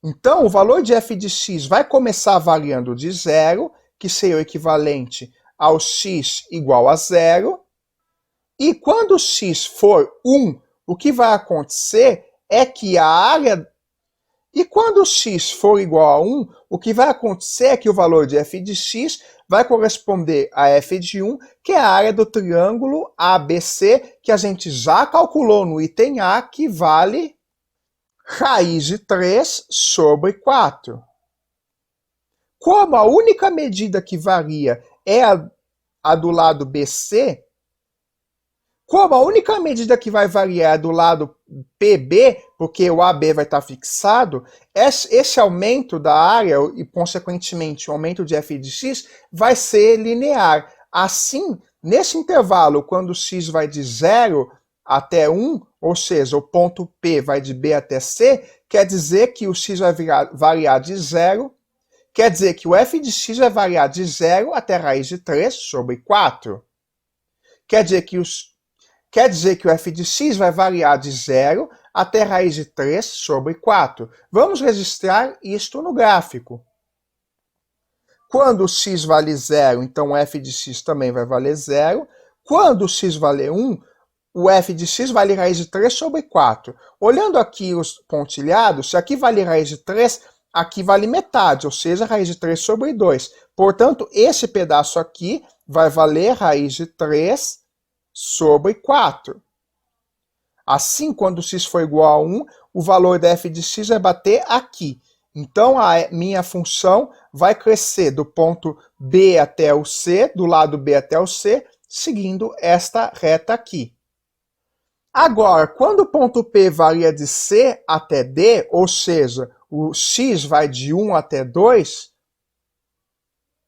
Então, o valor de f de x vai começar variando de 0, que seria o equivalente ao x igual a 0. E quando o x for 1, o que vai acontecer é que a área... E quando o x for igual a 1, o que vai acontecer é que o valor de f de x vai corresponder a f de 1, que é a área do triângulo ABC, que a gente já calculou no item A, que vale raiz de 3 sobre 4. Como a única medida que varia é a do lado BC, como a única medida que vai variar é do lado PB, porque o AB vai estar fixado, esse aumento da área e, consequentemente, o aumento de f de x vai ser linear. Assim, nesse intervalo, quando o x vai de 0 até 1, ou seja, o ponto P vai de B até C, quer dizer que o x vai variar de 0, quer dizer que o f de x vai variar de 0 até raiz de 3 sobre 4. Quer dizer que o f de x vai variar de 0 até raiz de 3 sobre 4. Vamos registrar isto no gráfico. Quando o x vale 0, então o f de x também vai valer 0. Quando o x vale 1, o f de x vale raiz de 3 sobre 4. Olhando aqui os pontilhados, se aqui vale raiz de 3, aqui vale metade, ou seja, raiz de 3 sobre 2. Portanto, esse pedaço aqui vai valer raiz de 3 sobre 4. Assim, quando x for igual a 1, o valor da f de x vai bater aqui. Então, a minha função vai crescer do ponto B até o C, do lado B até o C, seguindo esta reta aqui. Agora, quando o ponto P varia de C até D, ou seja, o x vai de 1 até 2,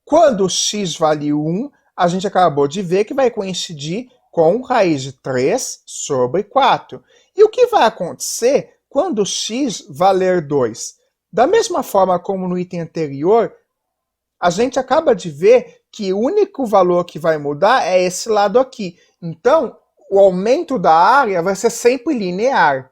quando o x vale 1, a gente acabou de ver que vai coincidir com raiz de 3 sobre 4. E o que vai acontecer quando o x valer 2? Da mesma forma como no item anterior, a gente acaba de ver que o único valor que vai mudar é esse lado aqui. Então, o aumento da área vai ser sempre linear.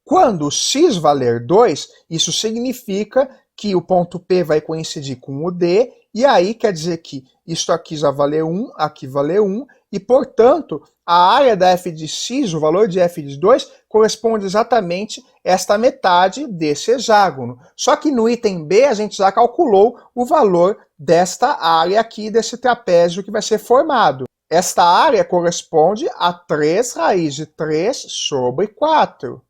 Quando o x valer 2, isso significa que o ponto P vai coincidir com o D, e aí quer dizer que isto aqui já valeu 1, aqui valeu 1, e, portanto, a área da f de x, o valor de f de 2, corresponde exatamente a esta metade desse hexágono. Só que no item B a gente já calculou o valor desta área aqui, desse trapézio que vai ser formado. Esta área corresponde a 3 raiz de 3 sobre 4.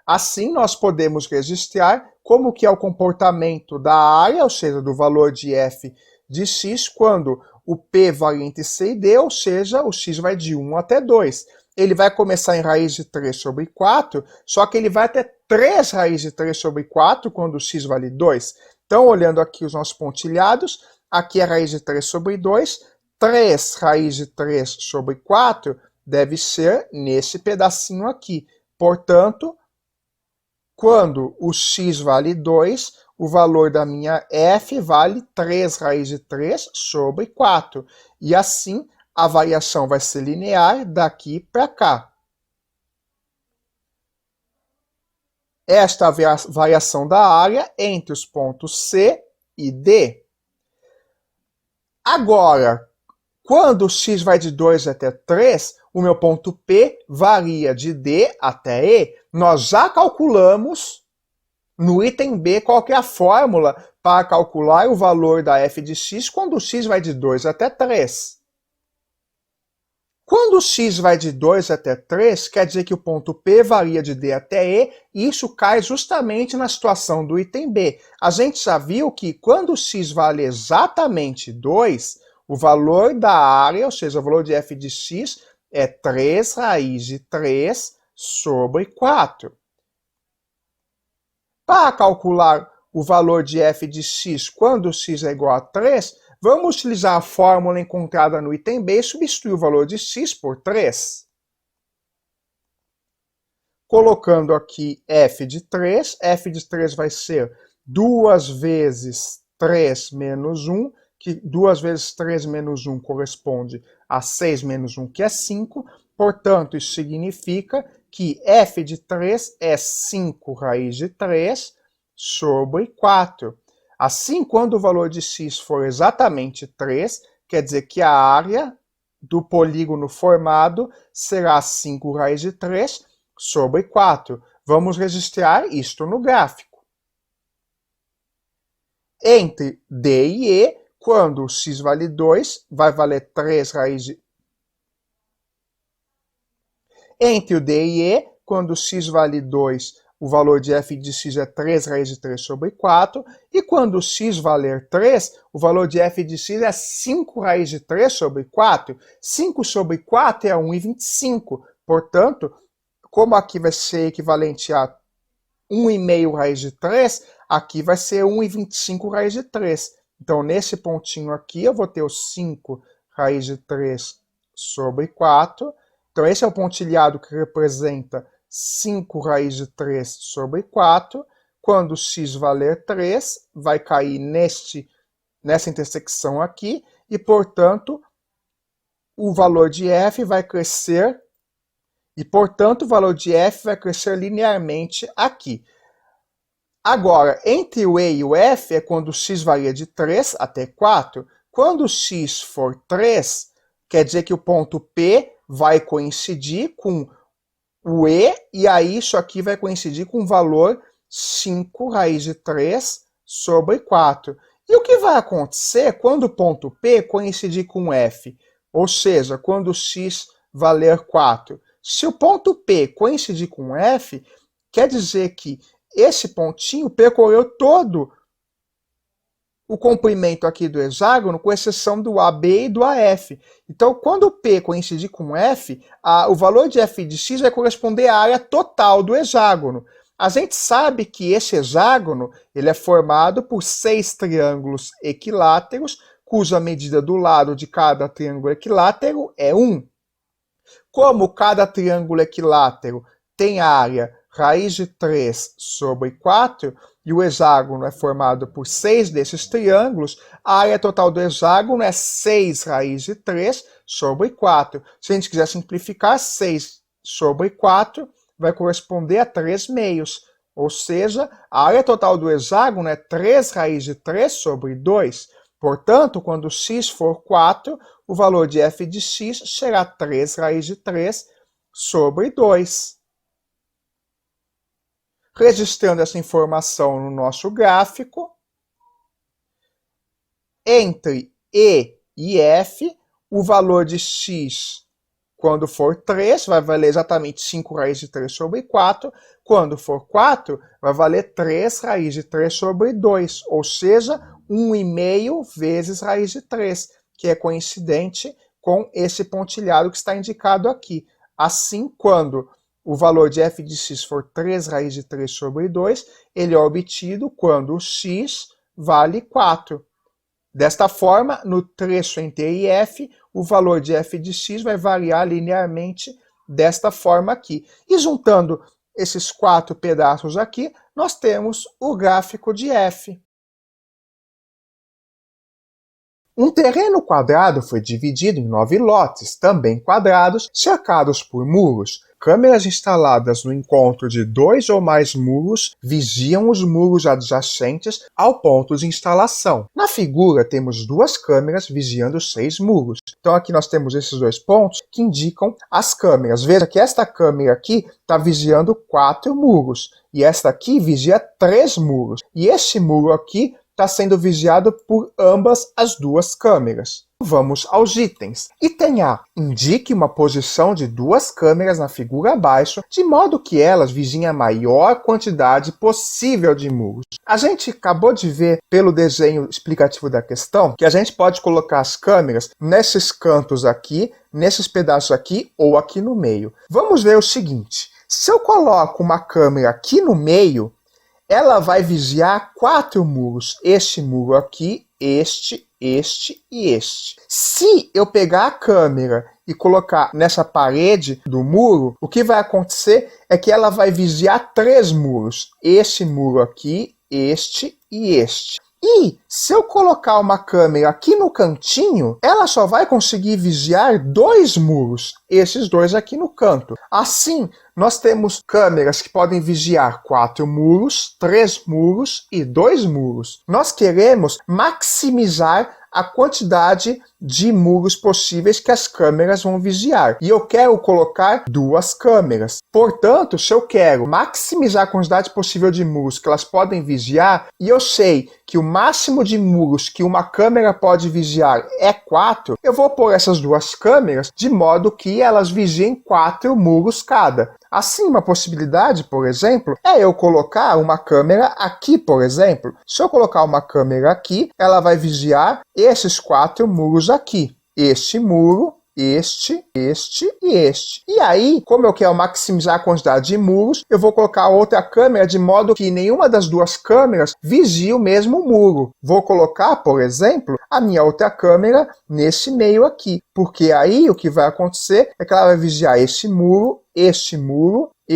Assim, nós podemos registrar como que é o comportamento da área, ou seja, do valor de f de x, quando o P varia entre C e D, ou seja, o x vai de 1 até 2. Ele vai começar em raiz de 3 sobre 4, só que ele vai até 3 raiz de 3 sobre 4 quando o x vale 2. Então, olhando aqui os nossos pontilhados, aqui é raiz de 3 sobre 2, 3 raiz de 3 sobre 4 deve ser nesse pedacinho aqui. Portanto, quando o x vale 2, o valor da minha f vale 3 raiz de 3 sobre 4. E assim, a variação vai ser linear daqui para cá. Esta é a variação da área entre os pontos C e D. Agora, quando o x vai de 2 até 3, o meu ponto P varia de D até E. Nós já calculamos no item B qual que é a fórmula para calcular o valor da f de x quando o x vai de 2 até 3. Quando o x vai de 2 até 3, quer dizer que o ponto P varia de D até E, e isso cai justamente na situação do item B. A gente já viu que quando o x vale exatamente 2, O valor da área, ou seja, o valor de f de x, é 3 raiz de 3 sobre 4. Para calcular o valor de f de x quando x é igual a 3, vamos utilizar a fórmula encontrada no item B e substituir o valor de x por 3. Colocando aqui f de 3 vai ser 2 vezes 3 menos 1, que 2 vezes 3 menos 1 corresponde a 6 menos 1, que é 5. Portanto, isso significa que f de 3 é 5 raiz de 3 sobre 4. Assim, quando o valor de x for exatamente 3, quer dizer que a área do polígono formado será 5 raiz de 3 sobre 4. Vamos registrar isto no gráfico. Entre D e E, quando x vale 2, vai valer 3 raiz de... Entre o D e E, quando x vale 2, o valor de f de x é 3 raiz de 3 sobre 4. E quando x valer 3, o valor de f de x é 5 raiz de 3 sobre 4. 5 sobre 4 é 1,25. Portanto, como aqui vai ser equivalente a 1,5 raiz de 3, aqui vai ser 1,25 raiz de 3. Então, nesse pontinho aqui, eu vou ter o 5 raiz de 3 sobre 4. Então, esse é o pontilhado que representa 5 raiz de 3 sobre 4. Quando x valer 3, vai cair nessa intersecção aqui, e, portanto, o valor de f vai crescer, linearmente aqui. Agora, entre o E e o F é quando x varia de 3 até 4. Quando x for 3, quer dizer que o ponto P vai coincidir com o E, e aí isso aqui vai coincidir com o valor 5 raiz de 3 sobre 4. E o que vai acontecer quando o ponto P coincidir com o F? Ou seja, quando x valer 4. Se o ponto P coincidir com F, quer dizer que esse pontinho percorreu todo o comprimento aqui do hexágono, com exceção do AB e do AF. Então, quando o P coincidir com F, o valor de f de x vai corresponder à área total do hexágono. A gente sabe que esse hexágono ele é formado por 6 triângulos equiláteros, cuja medida do lado de cada triângulo equilátero é 1. Como cada triângulo equilátero tem área raiz de 3 sobre 4, e o hexágono é formado por 6 desses triângulos, a área total do hexágono é 6 raiz de 3 sobre 4. Se a gente quiser simplificar, 6 sobre 4 vai corresponder a 3 meios. Ou seja, a área total do hexágono é 3 raiz de 3 sobre 2. Portanto, quando x for 4, o valor de f de x será 3 raiz de 3 sobre 2. Registrando essa informação no nosso gráfico, entre E e F, o valor de x, quando for 3, vai valer exatamente 5 raiz de 3 sobre 4. Quando for 4, vai valer 3 raiz de 3 sobre 2, ou seja, 1,5 vezes raiz de 3, que é coincidente com esse pontilhado que está indicado aqui. Assim, quando o valor de f de x for 3 raiz de 3 sobre 2, ele é obtido quando o x vale 4. Desta forma, no trecho entre E e F, o valor de f de x vai variar linearmente desta forma aqui. E juntando esses 4 pedaços aqui, nós temos o gráfico de f. Um terreno quadrado foi dividido em 9 lotes, também quadrados, cercados por muros. Câmeras instaladas no encontro de 2 ou mais muros vigiam os muros adjacentes ao ponto de instalação. Na figura, temos 2 câmeras vigiando 6 muros. Então aqui nós temos esses 2 pontos que indicam as câmeras. Veja que esta câmera aqui está vigiando 4 muros, e esta aqui vigia 3 muros. E este muro aqui está sendo vigiado por ambas as 2 câmeras. Vamos aos itens. Item A. Indique uma posição de 2 câmeras na figura abaixo, de modo que elas vigiem a maior quantidade possível de muros. A gente acabou de ver pelo desenho explicativo da questão que a gente pode colocar as câmeras nesses cantos aqui, nesses pedaços aqui ou aqui no meio. Vamos ver o seguinte. Se eu coloco uma câmera aqui no meio, ela vai vigiar 4 muros. Este muro aqui, este e este. Se eu pegar a câmera e colocar nessa parede do muro, o que vai acontecer é que ela vai vigiar 3 muros. Este muro aqui, este e este. E se eu colocar uma câmera aqui no cantinho, ela só vai conseguir vigiar 2 muros, esses 2 aqui no canto. Assim, nós temos câmeras que podem vigiar 4 muros, 3 muros e 2 muros. Nós queremos maximizar a quantidade de muros possíveis que as câmeras vão vigiar. E eu quero colocar 2 câmeras. Portanto, se eu quero maximizar a quantidade possível de muros que elas podem vigiar, e eu sei que o máximo de muros que uma câmera pode vigiar é 4, eu vou pôr essas 2 câmeras de modo que elas vigiem 4 muros cada. Assim, uma possibilidade, por exemplo, é eu colocar uma câmera aqui, por exemplo. Se eu colocar uma câmera aqui, ela vai vigiar esses 4 muros aqui. Este muro, este e este. E aí, como eu quero maximizar a quantidade de muros, eu vou colocar outra câmera de modo que nenhuma das 2 câmeras vigie o mesmo muro. Vou colocar, por exemplo, a minha outra câmera nesse meio aqui. Porque aí o que vai acontecer é que ela vai vigiar este muro e este muro. E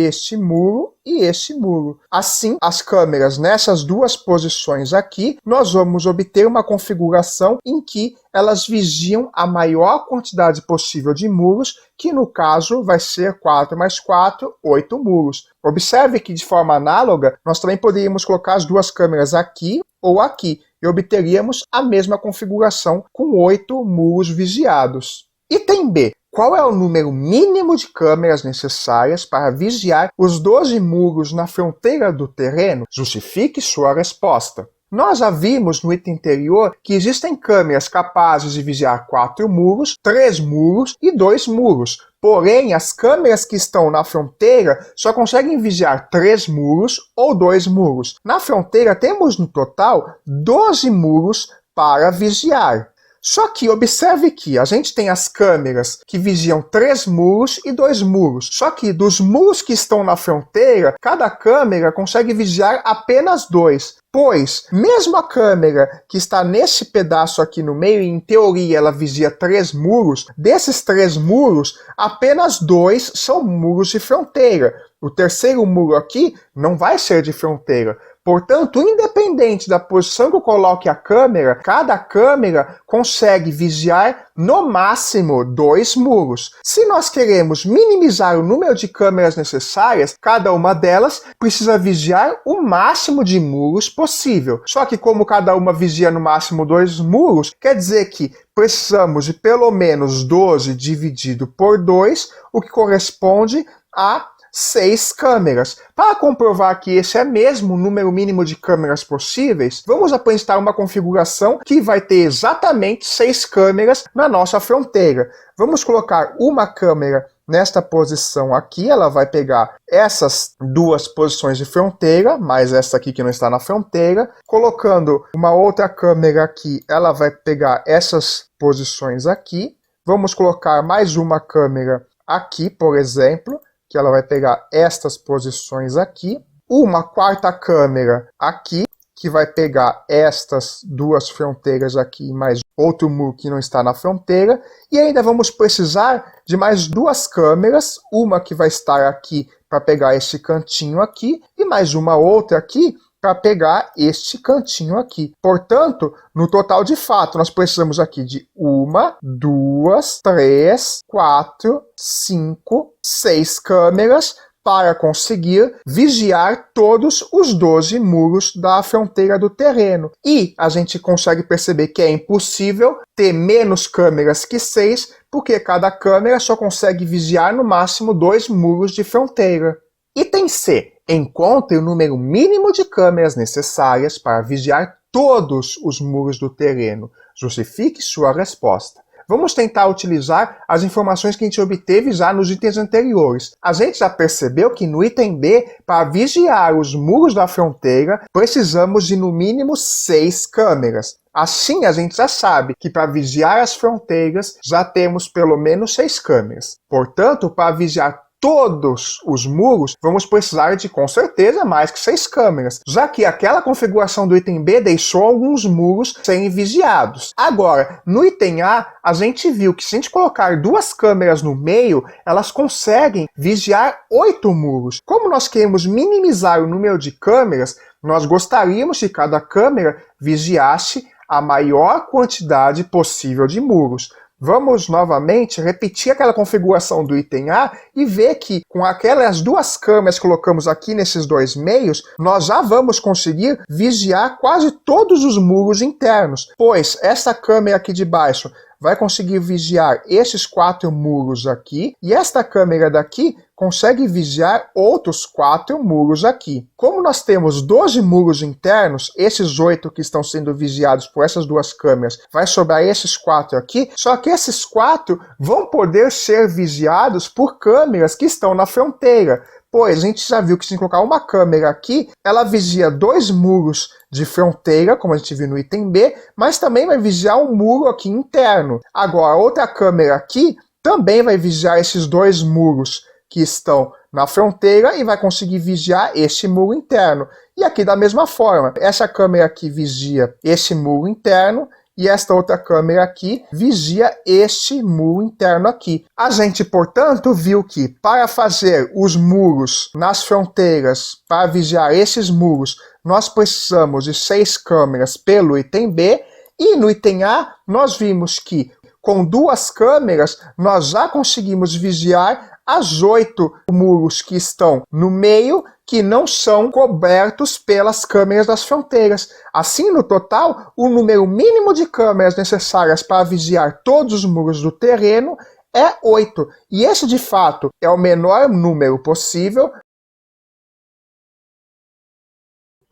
este muro. Assim, as câmeras nessas 2 posições aqui, nós vamos obter uma configuração em que elas vigiam a maior quantidade possível de muros, que no caso vai ser 4 mais 4, 8 muros. Observe que de forma análoga, nós também poderíamos colocar as 2 câmeras aqui ou aqui, e obteríamos a mesma configuração com 8 muros vigiados. Item B. Qual é o número mínimo de câmeras necessárias para vigiar os 12 muros na fronteira do terreno? Justifique sua resposta. Nós já vimos no item anterior que existem câmeras capazes de vigiar 4 muros, 3 muros e 2 muros. Porém, as câmeras que estão na fronteira só conseguem vigiar 3 muros ou 2 muros. Na fronteira temos no total 12 muros para vigiar. Só que observe que a gente tem as câmeras que vigiam 3 muros e 2 muros. Só que dos muros que estão na fronteira, cada câmera consegue vigiar apenas 2. Pois, mesmo a câmera que está nesse pedaço aqui no meio, e em teoria ela vigia 3 muros, desses 3 muros, apenas 2 são muros de fronteira. O terceiro muro aqui não vai ser de fronteira. Portanto, independente da posição que eu coloque a câmera, cada câmera consegue vigiar no máximo 2 muros. Se nós queremos minimizar o número de câmeras necessárias, cada uma delas precisa vigiar o máximo de muros possível. Só que como cada uma vigia no máximo 2 muros, quer dizer que precisamos de pelo menos 12 dividido por 2, o que corresponde a 6 câmeras. Para comprovar que esse é mesmo o número mínimo de câmeras possíveis, vamos apresentar uma configuração que vai ter exatamente 6 câmeras na nossa fronteira. Vamos colocar uma câmera nesta posição aqui, ela vai pegar essas 2 posições de fronteira, mais essa aqui que não está na fronteira. Colocando uma outra câmera aqui, ela vai pegar essas posições aqui. Vamos colocar mais uma câmera aqui, por exemplo, que ela vai pegar estas posições aqui, uma quarta câmera aqui, que vai pegar estas 2 fronteiras aqui, mais outro muro que não está na fronteira, e ainda vamos precisar de mais 2 câmeras, uma que vai estar aqui para pegar esse cantinho aqui, e mais uma outra aqui para pegar este cantinho aqui. Portanto, no total de fato, nós precisamos aqui de 1, 2, 3, 4, 5, 6 câmeras para conseguir vigiar todos os 12 muros da fronteira do terreno. E a gente consegue perceber que é impossível ter menos câmeras que 6, porque cada câmera só consegue vigiar no máximo 2 muros de fronteira. Item C. Encontre o número mínimo de câmeras necessárias para vigiar todos os muros do terreno. Justifique sua resposta. Vamos tentar utilizar as informações que a gente obteve já nos itens anteriores. A gente já percebeu que no item B, para vigiar os muros da fronteira, precisamos de no mínimo 6 câmeras. Assim, a gente já sabe que para vigiar as fronteiras, já temos pelo menos 6 câmeras. Portanto, para vigiar todos os muros, vamos precisar de, com certeza, mais que 6 câmeras, já que aquela configuração do item B deixou alguns muros serem vigiados. Agora, no item A, a gente viu que se a gente colocar 2 câmeras no meio, elas conseguem vigiar 8 muros. Como nós queremos minimizar o número de câmeras, nós gostaríamos que cada câmera vigiasse a maior quantidade possível de muros. Vamos novamente repetir aquela configuração do item A e ver que com aquelas 2 câmeras que colocamos aqui nesses 2 meios, nós já vamos conseguir vigiar quase todos os muros internos, pois essa câmera aqui de baixo vai conseguir vigiar esses 4 muros aqui, e esta câmera daqui consegue vigiar outros 4 muros aqui. Como nós temos 12 muros internos, esses 8 que estão sendo vigiados por essas 2 câmeras, vai sobrar esses 4 aqui, só que esses 4 vão poder ser vigiados por câmeras que estão na fronteira. Pois a gente já viu que se colocar uma câmera aqui, ela vigia 2 muros de fronteira, como a gente viu no item B, mas também vai vigiar um muro aqui interno. Agora, outra câmera aqui também vai vigiar esses 2 muros que estão na fronteira e vai conseguir vigiar este muro interno. E aqui da mesma forma, essa câmera aqui vigia esse muro interno, e esta outra câmera aqui vigia este muro interno aqui. A gente, portanto, viu que para fazer os muros nas fronteiras, para vigiar esses muros, nós precisamos de 6 câmeras pelo item B, e no item A nós vimos que com 2 câmeras nós já conseguimos vigiar as 8 muros que estão no meio, que não são cobertos pelas câmeras das fronteiras. Assim, no total, o número mínimo de câmeras necessárias para vigiar todos os muros do terreno é 8. E esse, de fato, é o menor número possível.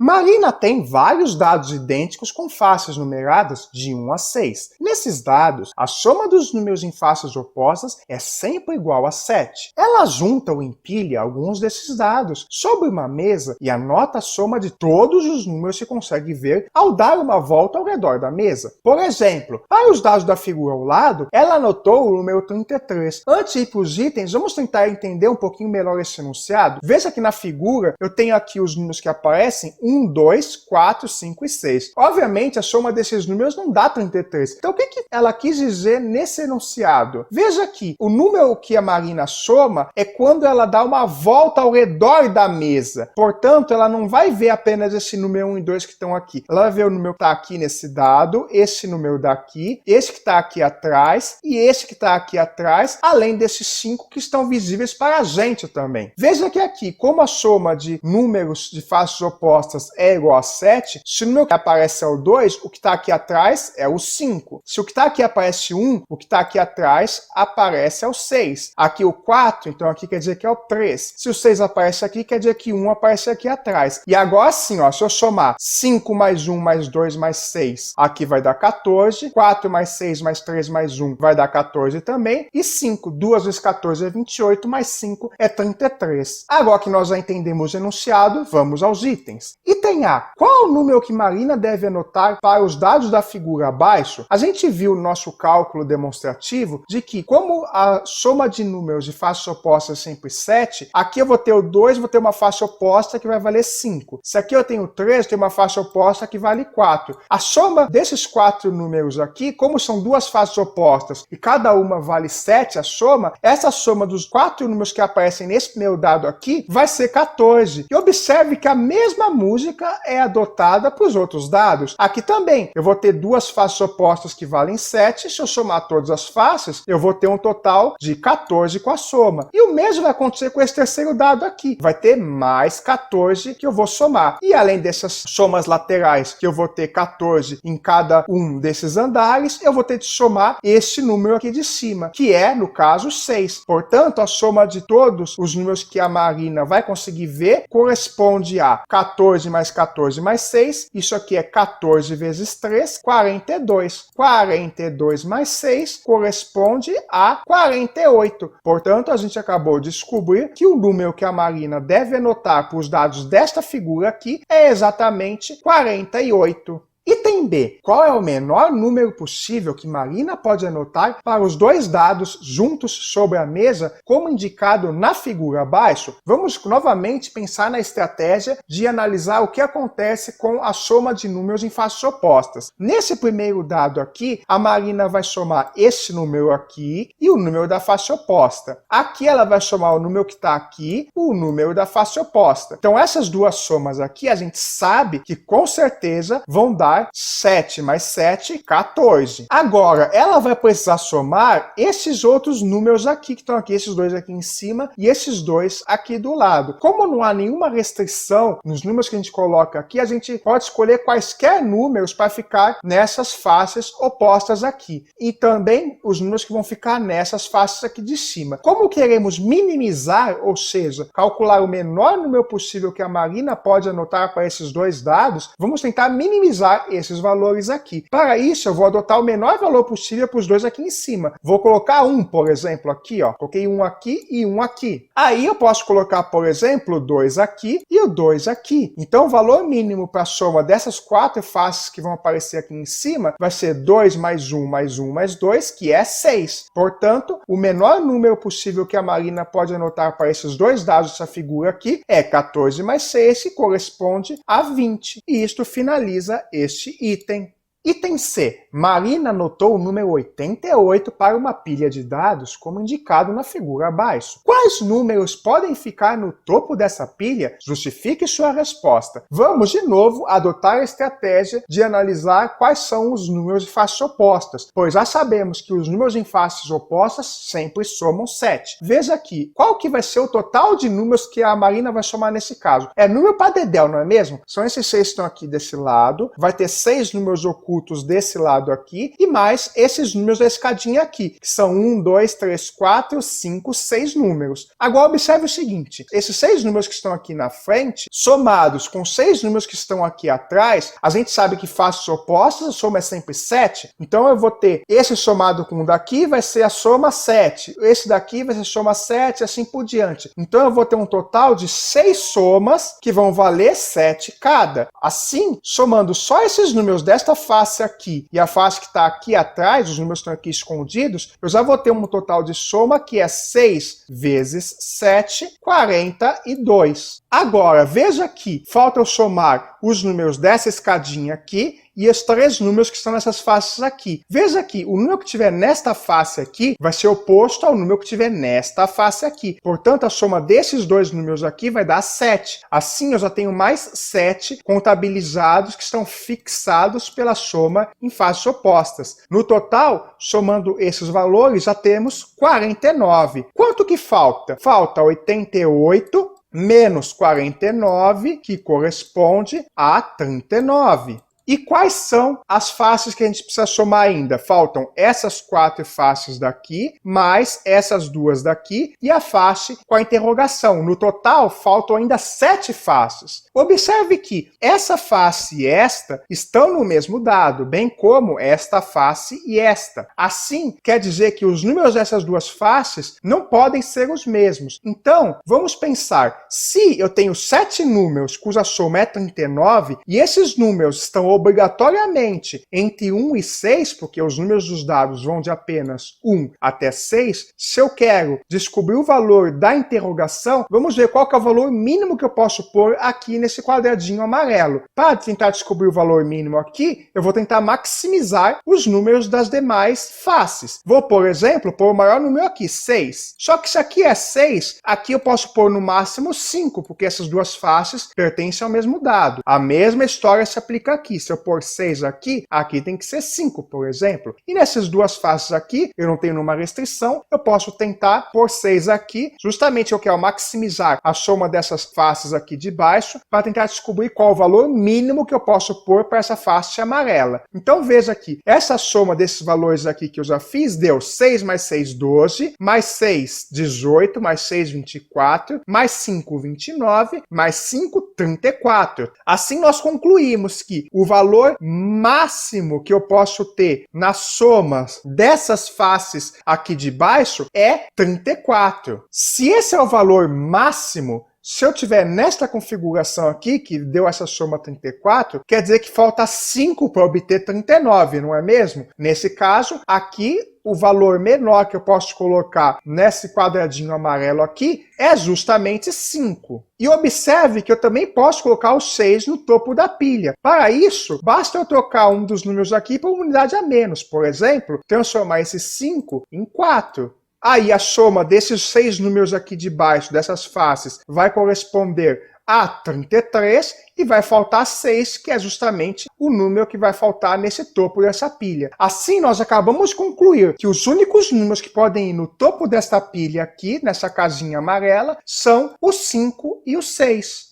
Marina tem vários dados idênticos com faces numeradas de 1 a 6. Nesses dados, a soma dos números em faces opostas é sempre igual a 7. Ela junta ou empilha alguns desses dados sobre uma mesa e anota a soma de todos os números que consegue ver ao dar uma volta ao redor da mesa. Por exemplo, para os dados da figura ao lado, ela anotou o número 33. Antes de ir para os itens, vamos tentar entender um pouquinho melhor esse enunciado. Veja que na figura eu tenho aqui os números que aparecem 1, 2, 4, 5 e 6. Obviamente, a soma desses números não dá 33. Então, o que ela quis dizer nesse enunciado? Veja aqui, o número que a Marina soma é quando ela dá uma volta ao redor da mesa. Portanto, ela não vai ver apenas esse número 1 e 2 que estão aqui. Ela vai ver o número que está aqui nesse dado, esse número daqui, esse que está aqui atrás e esse que está aqui atrás, além desses 5 que estão visíveis para a gente também. Veja que aqui, como a soma de números de faces opostas é igual a 7, se o número que aparece é o 2, o que está aqui atrás é o 5. Se o que está aqui aparece 1, o que está aqui atrás aparece é o 6. Aqui o 4, então aqui quer dizer que é o 3. Se o 6 aparece aqui, quer dizer que 1 aparece aqui atrás. E agora sim, ó, se eu somar 5 mais 1 mais 2 mais 6, aqui vai dar 14. 4 mais 6 mais 3 mais 1 vai dar 14 também. E 5, 2 vezes 14 é 28, mais 5 é 33. Agora que nós já entendemos o enunciado, vamos aos itens. Item A. Qual o número que Marina deve anotar para os dados da figura abaixo? A gente viu no nosso cálculo demonstrativo de que, como a soma de números de faces opostas é sempre 7, aqui eu vou ter o 2, vou ter uma face oposta que vai valer 5. Se aqui eu tenho 3, eu tenho uma face oposta que vale 4. A soma desses 4 números aqui, como são 2 faces opostas e cada uma vale 7, a soma, essa soma dos 4 números que aparecem nesse primeiro dado aqui vai ser 14. E observe que a mesma música é adotada para os outros dados. Aqui também, eu vou ter 2 faces opostas que valem 7. Se eu somar todas as faces, eu vou ter um total de 14 com a soma. E o mesmo vai acontecer com esse terceiro dado aqui. Vai ter mais 14 que eu vou somar. E além dessas somas laterais, que eu vou ter 14 em cada um desses andares, eu vou ter de somar esse número aqui de cima, que é, no caso, 6. Portanto, a soma de todos os números que a Marina vai conseguir ver corresponde a 14 14 mais 14 mais 6, isso aqui é 14 vezes 3, 42. 42 mais 6 corresponde a 48. Portanto, a gente acabou de descobrir que o número que a Marina deve anotar para os dados desta figura aqui é exatamente 48. Item B. Qual é o menor número possível que Marina pode anotar para os dois dados juntos sobre a mesa, como indicado na figura abaixo? Vamos novamente pensar na estratégia de analisar o que acontece com a soma de números em faces opostas. Nesse primeiro dado aqui, a Marina vai somar esse número aqui e o número da face oposta. Aqui ela vai somar o número que está aqui, o número da face oposta. Então essas duas somas aqui, a gente sabe que com certeza vão dar 7 mais 7, 14. Agora, ela vai precisar somar esses outros números aqui, que estão aqui, esses dois aqui em cima e esses dois aqui do lado. Como não há nenhuma restrição nos números que a gente coloca aqui, a gente pode escolher quaisquer números para ficar nessas faces opostas aqui. E também os números que vão ficar nessas faces aqui de cima. Como queremos minimizar, ou seja, calcular o menor número possível que a Marina pode anotar para esses dois dados, vamos tentar minimizar esses valores aqui. Para isso, eu vou adotar o menor valor possível para os dois aqui em cima. Vou colocar um, por exemplo, aqui, ó. Coloquei um aqui e um aqui. Aí eu posso colocar, por exemplo, o 2 aqui e o 2 aqui. Então, o valor mínimo para a soma dessas quatro faces que vão aparecer aqui em cima vai ser 2 mais 1 mais 1 mais 2, que é 6. Portanto, o menor número possível que a Marina pode anotar para esses dois dados dessa figura aqui é 14 mais 6, que corresponde a 20. E isto finaliza este item. Item C. Marina anotou o número 88 para uma pilha de dados, como indicado na figura abaixo. Quais números podem ficar no topo dessa pilha? Justifique sua resposta. Vamos, de novo, adotar a estratégia de analisar quais são os números de faces opostas, pois já sabemos que os números em faces opostas sempre somam 7. Veja aqui, qual que vai ser o total de números que a Marina vai somar nesse caso? É número para dedéu, não é mesmo? São esses 6 que estão aqui desse lado, vai ter 6 números ocultos desse lado aqui, e mais esses números da escadinha aqui, que são 1, 2, 3, 4, 5, 6 números. Agora observe o seguinte, esses 6 números que estão aqui na frente, somados com 6 números que estão aqui atrás, a gente sabe que faces opostas, a soma é sempre 7, então eu vou ter esse somado com o daqui, vai ser a soma 7, esse daqui vai ser a soma 7, e assim por diante. Então eu vou ter um total de 6 somas que vão valer 7 cada. Assim, somando só esses números desta face aqui e a face que está aqui atrás, os números estão aqui escondidos, eu já vou ter um total de soma que é 6 vezes 7, 42. Agora, veja aqui, falta eu somar os números dessa escadinha aqui e os 3 números que estão nessas faces aqui. Veja aqui, o número que tiver nesta face aqui vai ser oposto ao número que tiver nesta face aqui. Portanto, a soma desses dois números aqui vai dar 7. Assim, eu já tenho mais 7 contabilizados que estão fixados pela soma em faces opostas. No total, somando esses valores, já temos 49. Quanto que falta? Falta 88 menos 49, que corresponde a 39. E quais são as faces que a gente precisa somar ainda? Faltam essas 4 faces daqui, mais essas 2 daqui e a face com a interrogação. No total, faltam ainda 7 faces. Observe que essa face e esta estão no mesmo dado, bem como esta face e esta. Assim, quer dizer que os números dessas duas faces não podem ser os mesmos. Então, vamos pensar, se eu tenho 7 números cuja soma é 39, e esses números estão obrigatoriamente entre 1 e 6, porque os números dos dados vão de apenas 1 até 6, se eu quero descobrir o valor da interrogação, vamos ver qual que é o valor mínimo que eu posso pôr aqui nesse quadradinho amarelo. Para tentar descobrir o valor mínimo aqui, eu vou tentar maximizar os números das demais faces. Vou, por exemplo, pôr o maior número aqui, 6. Só que se aqui é 6, aqui eu posso pôr no máximo 5, porque essas duas faces pertencem ao mesmo dado. A mesma história se aplica aqui. se eu pôr 6 aqui, aqui tem que ser 5, por exemplo. E nessas duas faces aqui, eu não tenho nenhuma restrição, eu posso tentar pôr 6 aqui. Justamente eu quero maximizar a soma dessas faces aqui de baixo para tentar descobrir qual o valor mínimo que eu posso pôr para essa face amarela. Então veja aqui, essa soma desses valores aqui que eu já fiz deu 6 mais 6, 12, mais 6, 18, mais 6, 24, mais 5, 29, mais 5, 34. Assim nós concluímos que o valor máximo que eu posso ter na soma dessas faces aqui de baixo é 34. Se esse é o valor máximo, se eu tiver nesta configuração aqui, que deu essa soma 34, quer dizer que falta 5 para obter 39, não é mesmo? Nesse caso, aqui, o valor menor que eu posso colocar nesse quadradinho amarelo aqui é justamente 5. E observe que eu também posso colocar o 6 no topo da pilha. Para isso, basta eu trocar um dos números aqui por uma unidade a menos. Por exemplo, transformar esse 5 em 4. Aí a soma desses 6 números aqui de baixo, dessas faces, vai corresponder a 33 e vai faltar 6, que é justamente o número que vai faltar nesse topo dessa pilha. Assim, nós acabamos de concluir que os únicos números que podem ir no topo desta pilha aqui, nessa casinha amarela, são o 5 e o 6.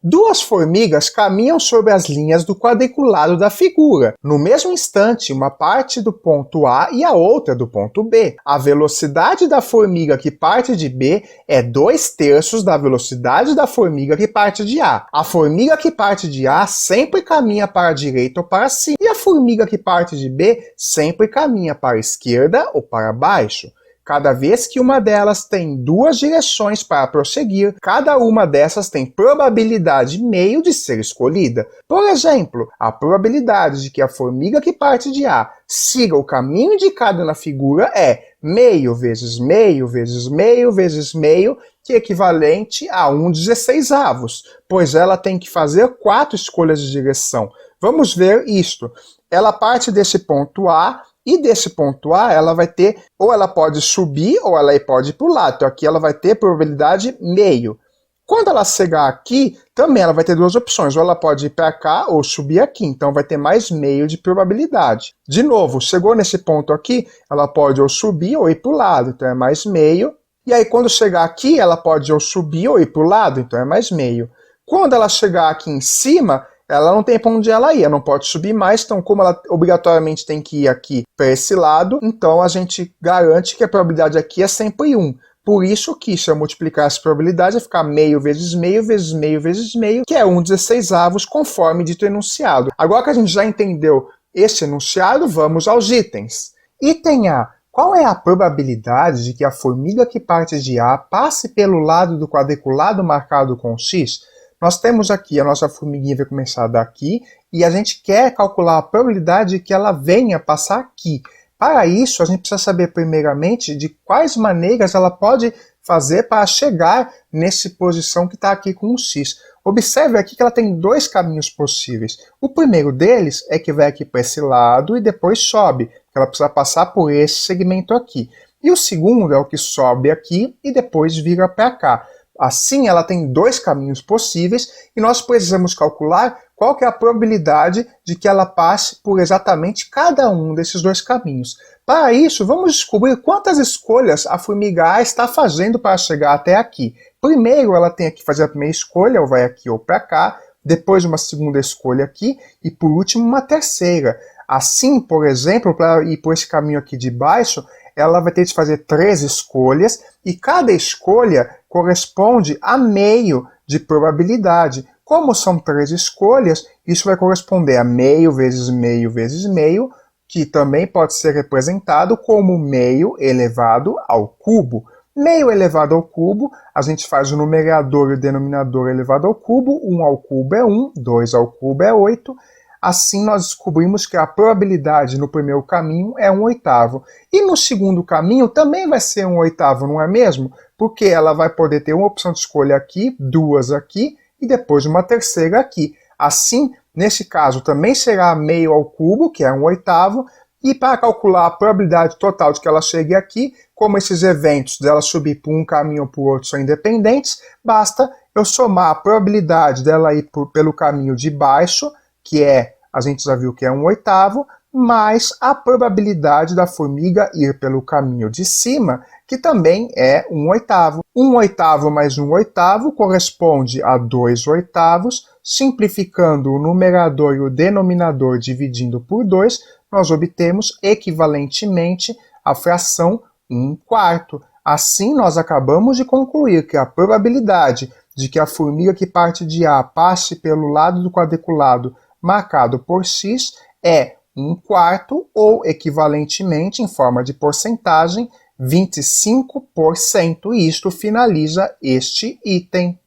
Duas formigas caminham sobre as linhas do quadriculado da figura. No mesmo instante, uma parte do ponto A e a outra do ponto B. A velocidade da formiga que parte de B é 2/3 da velocidade da formiga que parte de A. A formiga que parte de A sempre caminha para a direita ou para cima, e a formiga que parte de B sempre caminha para a esquerda ou para baixo. Cada vez que uma delas tem duas direções para prosseguir, cada uma dessas tem probabilidade meio de ser escolhida. Por exemplo, a probabilidade de que a formiga que parte de A siga o caminho indicado na figura é meio vezes meio vezes meio vezes meio, que é equivalente a 1/16, pois ela tem que fazer 4 escolhas de direção. Vamos ver isto. Ela parte desse ponto A, e desse ponto A, ela vai ter, ou ela pode subir, ou ela pode ir para o lado. Então aqui ela vai ter probabilidade meio. Quando ela chegar aqui, também ela vai ter duas opções. Ou ela pode ir para cá, ou subir aqui. Então vai ter mais meio de probabilidade. De novo, chegou nesse ponto aqui, ela pode ou subir, ou ir para o lado. Então é mais meio. E aí quando chegar aqui, ela pode ou subir, ou ir para o lado. Então é mais meio. Quando ela chegar aqui em cima, ela não tem para onde ela ir, ela não pode subir mais, então como ela obrigatoriamente tem que ir aqui para esse lado, então a gente garante que a probabilidade aqui é sempre 1. Por isso que, se eu multiplicar essa probabilidade, vai ficar meio vezes meio vezes meio vezes meio, que é 1/16, conforme dito enunciado. Agora que a gente já entendeu esse enunciado, vamos aos itens. Item A. Qual é a probabilidade de que a formiga que parte de A passe pelo lado do quadriculado marcado com X? Nós temos aqui, a nossa formiguinha vai começar daqui, e a gente quer calcular a probabilidade de que ela venha passar aqui. Para isso, a gente precisa saber primeiramente de quais maneiras ela pode fazer para chegar nessa posição que está aqui com o X. Observe aqui que ela tem dois caminhos possíveis. O primeiro deles é que vai aqui para esse lado e depois sobe, porque ela precisa passar por esse segmento aqui. E o segundo é o que sobe aqui e depois vira para cá. Assim, ela tem dois caminhos possíveis e nós precisamos calcular qual que é a probabilidade de que ela passe por exatamente cada um desses dois caminhos. Para isso, vamos descobrir quantas escolhas a formiga A está fazendo para chegar até aqui. Primeiro, ela tem que fazer a primeira escolha, ou vai aqui ou para cá, depois uma segunda escolha aqui e, por último, uma terceira. Assim, por exemplo, para ir por esse caminho aqui de baixo, ela vai ter de fazer 3 escolhas e cada escolha corresponde a meio de probabilidade. Como são 3 escolhas, isso vai corresponder a meio vezes meio vezes meio, que também pode ser representado como meio elevado ao cubo. Meio elevado ao cubo, a gente faz o numerador e o denominador elevado ao cubo. 1 ao cubo é 1, 2 ao cubo é 8. Assim, nós descobrimos que a probabilidade no primeiro caminho é 1/8. E no segundo caminho também vai ser 1/8, não é mesmo? Porque ela vai poder ter uma opção de escolha aqui, 2 aqui, e depois uma terceira aqui. Assim, nesse caso, também será meio ao cubo, que é 1/8, e para calcular a probabilidade total de que ela chegue aqui, como esses eventos dela subir por um caminho ou por outro são independentes, basta eu somar a probabilidade dela ir pelo caminho de baixo, que a gente já viu que é 1/8, mais a probabilidade da formiga ir pelo caminho de cima, que também é 1/8. 1/8 mais 1/8 corresponde a 2/8. Simplificando o numerador e o denominador dividindo por 2, nós obtemos equivalentemente a fração 1/4. Assim, nós acabamos de concluir que a probabilidade de que a formiga que parte de A passe pelo lado do quadriculado marcado por x é 1/4 ou, equivalentemente, em forma de porcentagem, 25%. E isto finaliza este item.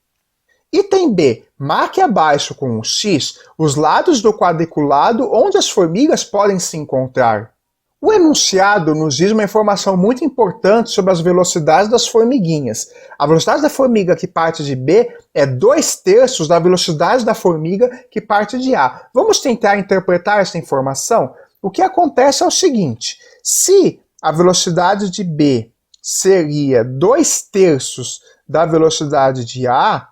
Item B. Marque abaixo com um X os lados do quadriculado onde as formigas podem se encontrar. O enunciado nos diz uma informação muito importante sobre as velocidades das formiguinhas. A velocidade da formiga que parte de B é 2/3 da velocidade da formiga que parte de A. Vamos tentar interpretar essa informação? O que acontece é o seguinte: se a velocidade de B seria 2/3 da velocidade de A,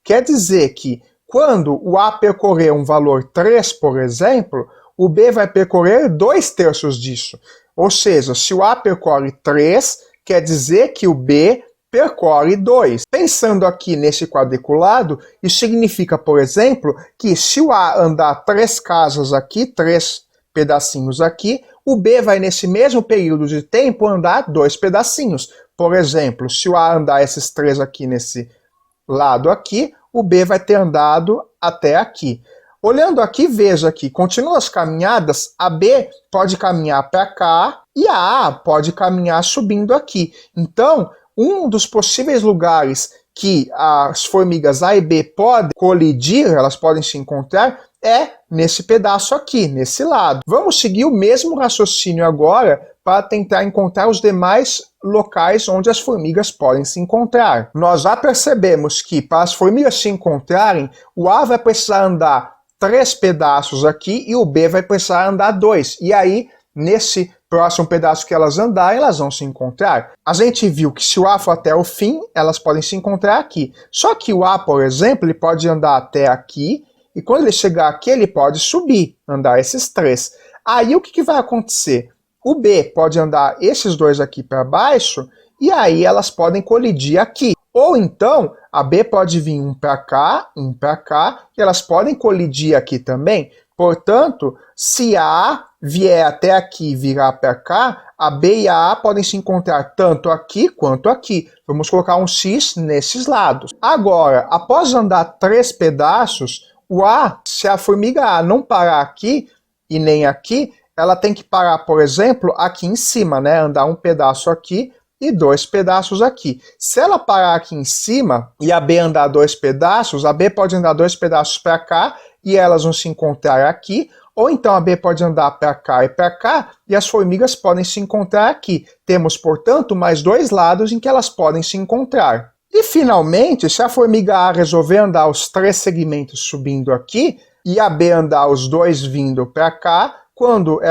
quer dizer que quando o A percorrer um valor 3, por exemplo, o B vai percorrer 2/3 disso. Ou seja, se o A percorre 3, quer dizer que o B percorre 2. Pensando aqui nesse quadriculado, isso significa, por exemplo, que se o A andar 3 casas aqui, 3 pedacinhos aqui, o B vai nesse mesmo período de tempo andar 2 pedacinhos. Por exemplo, se o A andar esses 3 aqui nesse lado aqui, o B vai ter andado até aqui. Olhando aqui, veja que, continuam as caminhadas, a B pode caminhar para cá e a A pode caminhar subindo aqui. Então, um dos possíveis lugares que as formigas A e B podem colidir, elas podem se encontrar, é nesse pedaço aqui, nesse lado. Vamos seguir o mesmo raciocínio agora para tentar encontrar os demais locais onde as formigas podem se encontrar. Nós já percebemos que, para as formigas se encontrarem, o A vai precisar andar 3 pedaços aqui e o B vai precisar andar 2. E aí, nesse próximo pedaço que elas andarem, elas vão se encontrar. A gente viu que se o A for até o fim, elas podem se encontrar aqui. Só que o A, por exemplo, ele pode andar até aqui, e quando ele chegar aqui, ele pode subir, andar esses 3. Aí o que vai acontecer? O B pode andar esses 2 aqui para baixo, e aí elas podem colidir aqui. Ou então, a B pode vir um para cá, e elas podem colidir aqui também. Portanto, se a A vier até aqui e virar para cá, a B e a A podem se encontrar tanto aqui quanto aqui. Vamos colocar um X nesses lados. Agora, após andar 3 pedaços, o A, se a formiga A não parar aqui e nem aqui, ela tem que parar, por exemplo, aqui em cima, né? Andar um pedaço aqui e 2 pedaços aqui. Se ela parar aqui em cima e a B andar 2 pedaços, a B pode andar 2 pedaços para cá e elas vão se encontrar aqui, ou então a B pode andar para cá e as formigas podem se encontrar aqui. Temos, portanto, mais 2 lados em que elas podem se encontrar. E, finalmente, se a formiga A resolver andar os 3 segmentos subindo aqui e a B andar os 2 vindo para cá, quando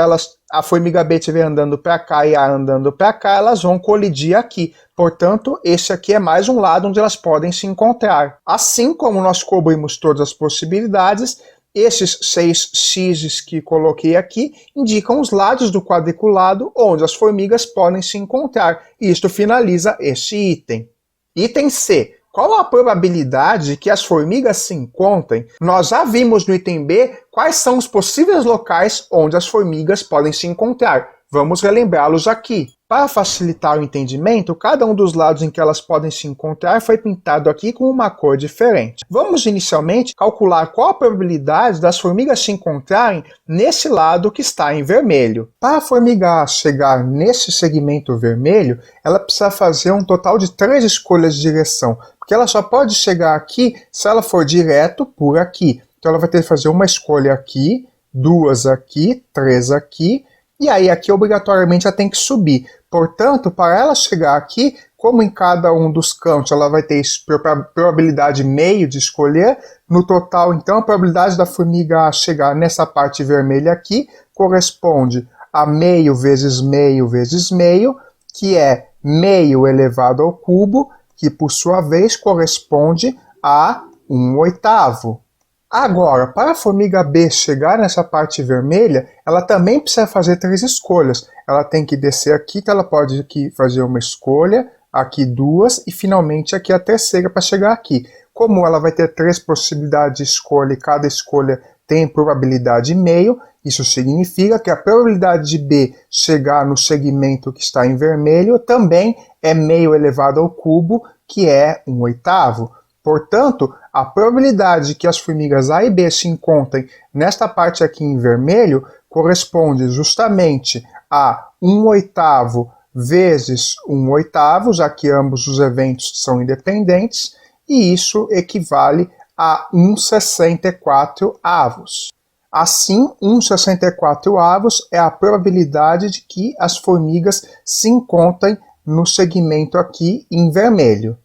a formiga B estiver andando para cá e A andando para cá, elas vão colidir aqui. Portanto, esse aqui é mais um lado onde elas podem se encontrar. Assim como nós cobrimos todas as possibilidades, esses 6 x's que coloquei aqui indicam os lados do quadriculado onde as formigas podem se encontrar. E isto finaliza este item. Item C. Qual a probabilidade de que as formigas se encontrem? Nós já vimos no item B quais são os possíveis locais onde as formigas podem se encontrar. Vamos relembrá-los aqui. Para facilitar o entendimento, cada um dos lados em que elas podem se encontrar foi pintado aqui com uma cor diferente. Vamos inicialmente calcular qual a probabilidade das formigas se encontrarem nesse lado que está em vermelho. Para a formiga A chegar nesse segmento vermelho, ela precisa fazer um total de 3 escolhas de direção, porque ela só pode chegar aqui se ela for direto por aqui. Então ela vai ter que fazer uma escolha aqui, 2 aqui, 3 aqui, e aí aqui obrigatoriamente ela tem que subir. Portanto, para ela chegar aqui, como em cada um dos cantos ela vai ter probabilidade meio de escolher, no total então a probabilidade da formiga chegar nessa parte vermelha aqui corresponde a meio vezes meio vezes meio, que é meio elevado ao cubo, que por sua vez corresponde a 1/8. Agora, para a formiga B chegar nessa parte vermelha, ela também precisa fazer 3 escolhas. Ela tem que descer aqui, então ela pode aqui fazer uma escolha, aqui 2 e finalmente aqui a terceira para chegar aqui. Como ela vai ter 3 possibilidades de escolha e cada escolha tem probabilidade meio, isso significa que a probabilidade de B chegar no segmento que está em vermelho também é meio elevado ao cubo, que é 1/8. Portanto, a probabilidade de que as formigas A e B se encontrem nesta parte aqui em vermelho corresponde justamente a 1/8 vezes 1/8, já que ambos os eventos são independentes, e isso equivale a 1/64. Assim, 1/64 é a probabilidade de que as formigas se encontrem no segmento aqui em vermelho.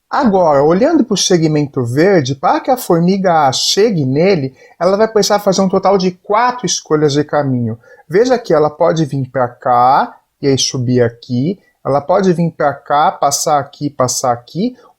Agora, olhando para o segmento verde, para que a formiga A chegue nele, ela vai precisar fazer um total de 4 escolhas de caminho. Veja que ela pode vir para cá, e aí subir aqui, ela pode vir para cá, passar aqui,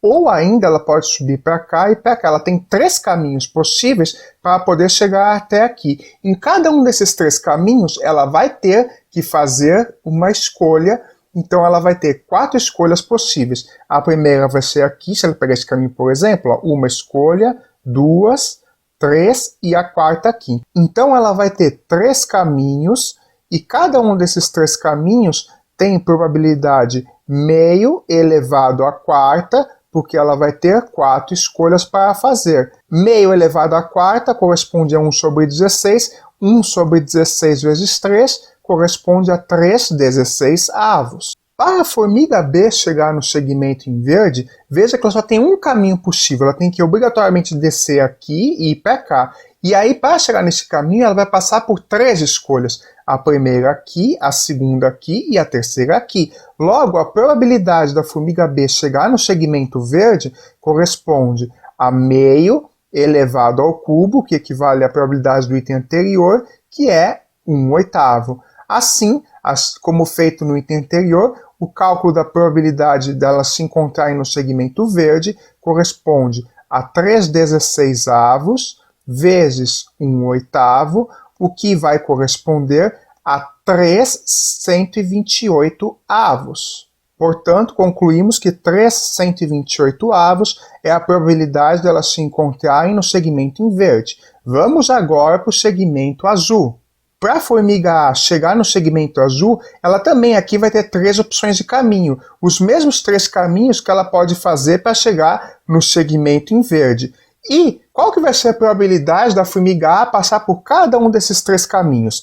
ou ainda ela pode subir para cá e para cá. Ela tem 3 caminhos possíveis para poder chegar até aqui. Em cada um desses 3 caminhos, ela vai ter que fazer uma escolha. Então ela vai ter 4 escolhas possíveis. A primeira vai ser aqui, se ela pegar esse caminho, por exemplo, ó, uma escolha, 2, 3 e a quarta aqui. Então ela vai ter 3 caminhos e cada um desses 3 caminhos tem probabilidade meio elevado à quarta, porque ela vai ter 4 escolhas para fazer. Meio elevado à quarta corresponde a 1/16, 1/16 vezes 3 corresponde a 3/16. Para a formiga B chegar no segmento em verde, veja que ela só tem um caminho possível, ela tem que obrigatoriamente descer aqui e ir para cá. E aí, para chegar nesse caminho, ela vai passar por 3 escolhas. A primeira aqui, a segunda aqui e a terceira aqui. Logo, a probabilidade da formiga B chegar no segmento verde corresponde a meio elevado ao cubo, que equivale à probabilidade do item anterior, que é 1/8. Assim, como feito no item anterior, o cálculo da probabilidade dela se encontrarem no segmento verde corresponde a 3/16 vezes 1/8, o que vai corresponder a 3/128. Portanto, concluímos que 3/128 é a probabilidade dela se encontrarem no segmento em verde. Vamos agora para o segmento azul. Para a formiga A chegar no segmento azul, ela também aqui vai ter 3 opções de caminho. Os mesmos 3 caminhos que ela pode fazer para chegar no segmento em verde. E qual que vai ser a probabilidade da formiga A passar por cada um desses 3 caminhos?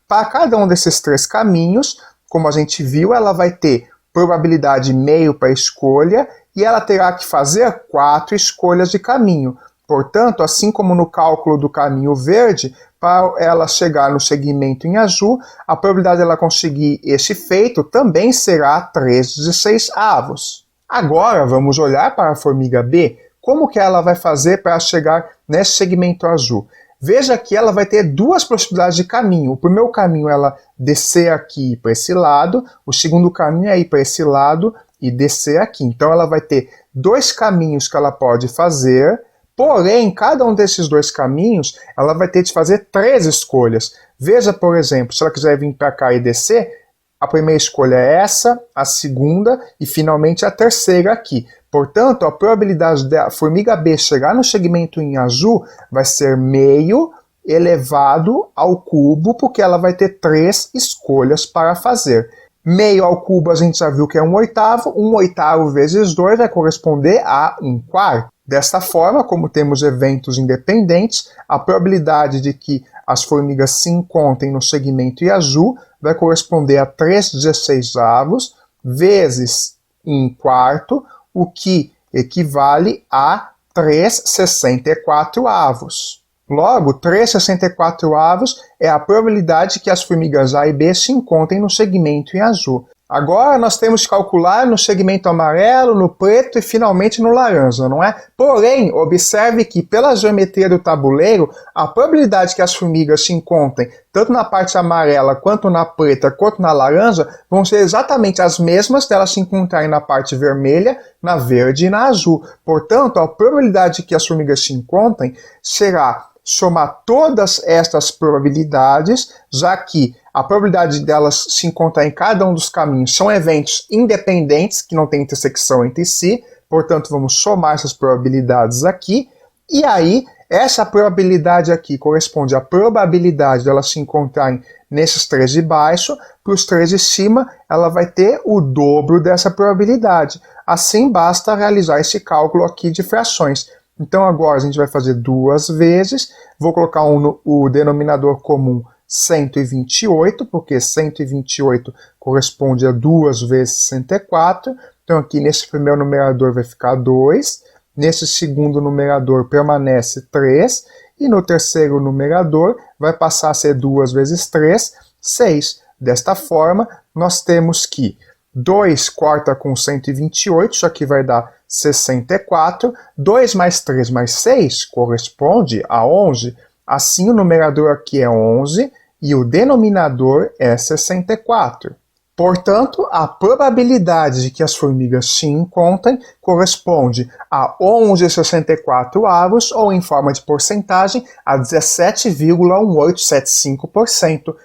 Para cada um desses 3 caminhos, como a gente viu, ela vai ter probabilidade meio para escolha e ela terá que fazer 4 escolhas de caminho. Portanto, assim como no cálculo do caminho verde, para ela chegar no segmento em azul, a probabilidade dela conseguir esse feito também será 3/16. Agora vamos olhar para a formiga B, como que ela vai fazer para chegar nesse segmento azul. Veja que ela vai ter 2 possibilidades de caminho. O primeiro caminho é ela descer aqui para esse lado, o segundo caminho é ir para esse lado e descer aqui. Então ela vai ter 2 caminhos que ela pode fazer. Porém, cada um desses 2 caminhos, ela vai ter de fazer 3 escolhas. Veja, por exemplo, se ela quiser vir para cá e descer, a primeira escolha é essa, a segunda e finalmente a terceira aqui. Portanto, a probabilidade da formiga B chegar no segmento em azul vai ser meio elevado ao cubo, porque ela vai ter 3 escolhas para fazer. Meio ao cubo a gente já viu que é 1/8, 1/8 vezes 2 vai corresponder a 1/4. Desta forma, como temos eventos independentes, a probabilidade de que as formigas se encontrem no segmento em azul vai corresponder a 3/16 vezes 1/4, o que equivale a 3/64. Logo, 3/64 é a probabilidade que as formigas A e B se encontrem no segmento em azul. Agora nós temos que calcular no segmento amarelo, no preto e finalmente no laranja, não é? Porém, observe que pela geometria do tabuleiro, a probabilidade que as formigas se encontrem tanto na parte amarela, quanto na preta, quanto na laranja, vão ser exatamente as mesmas delas se encontrarem na parte vermelha, na verde e na azul. Portanto, a probabilidade que as formigas se encontrem será somar todas estas probabilidades, já que a probabilidade delas se encontrar em cada um dos caminhos são eventos independentes, que não têm intersecção entre si, portanto vamos somar essas probabilidades aqui, e aí essa probabilidade aqui corresponde à probabilidade delas se encontrarem nesses três de baixo, para os três de cima ela vai ter o dobro dessa probabilidade. Assim basta realizar esse cálculo aqui de frações. Então agora a gente vai fazer duas vezes, vou colocar o denominador comum 128, porque 128 corresponde a 2 vezes 64, então aqui nesse primeiro numerador vai ficar 2, nesse segundo numerador permanece 3, e no terceiro numerador vai passar a ser 2 vezes 3, 6. Desta forma, nós temos que 2 corta com 128, isso aqui vai dar 64. 2 mais 3 mais 6 corresponde a 11. Assim, o numerador aqui é 11 e o denominador é 64. Portanto, a probabilidade de que as formigas se encontrem corresponde a 11,64 ou, em forma de porcentagem, a 17,1875%.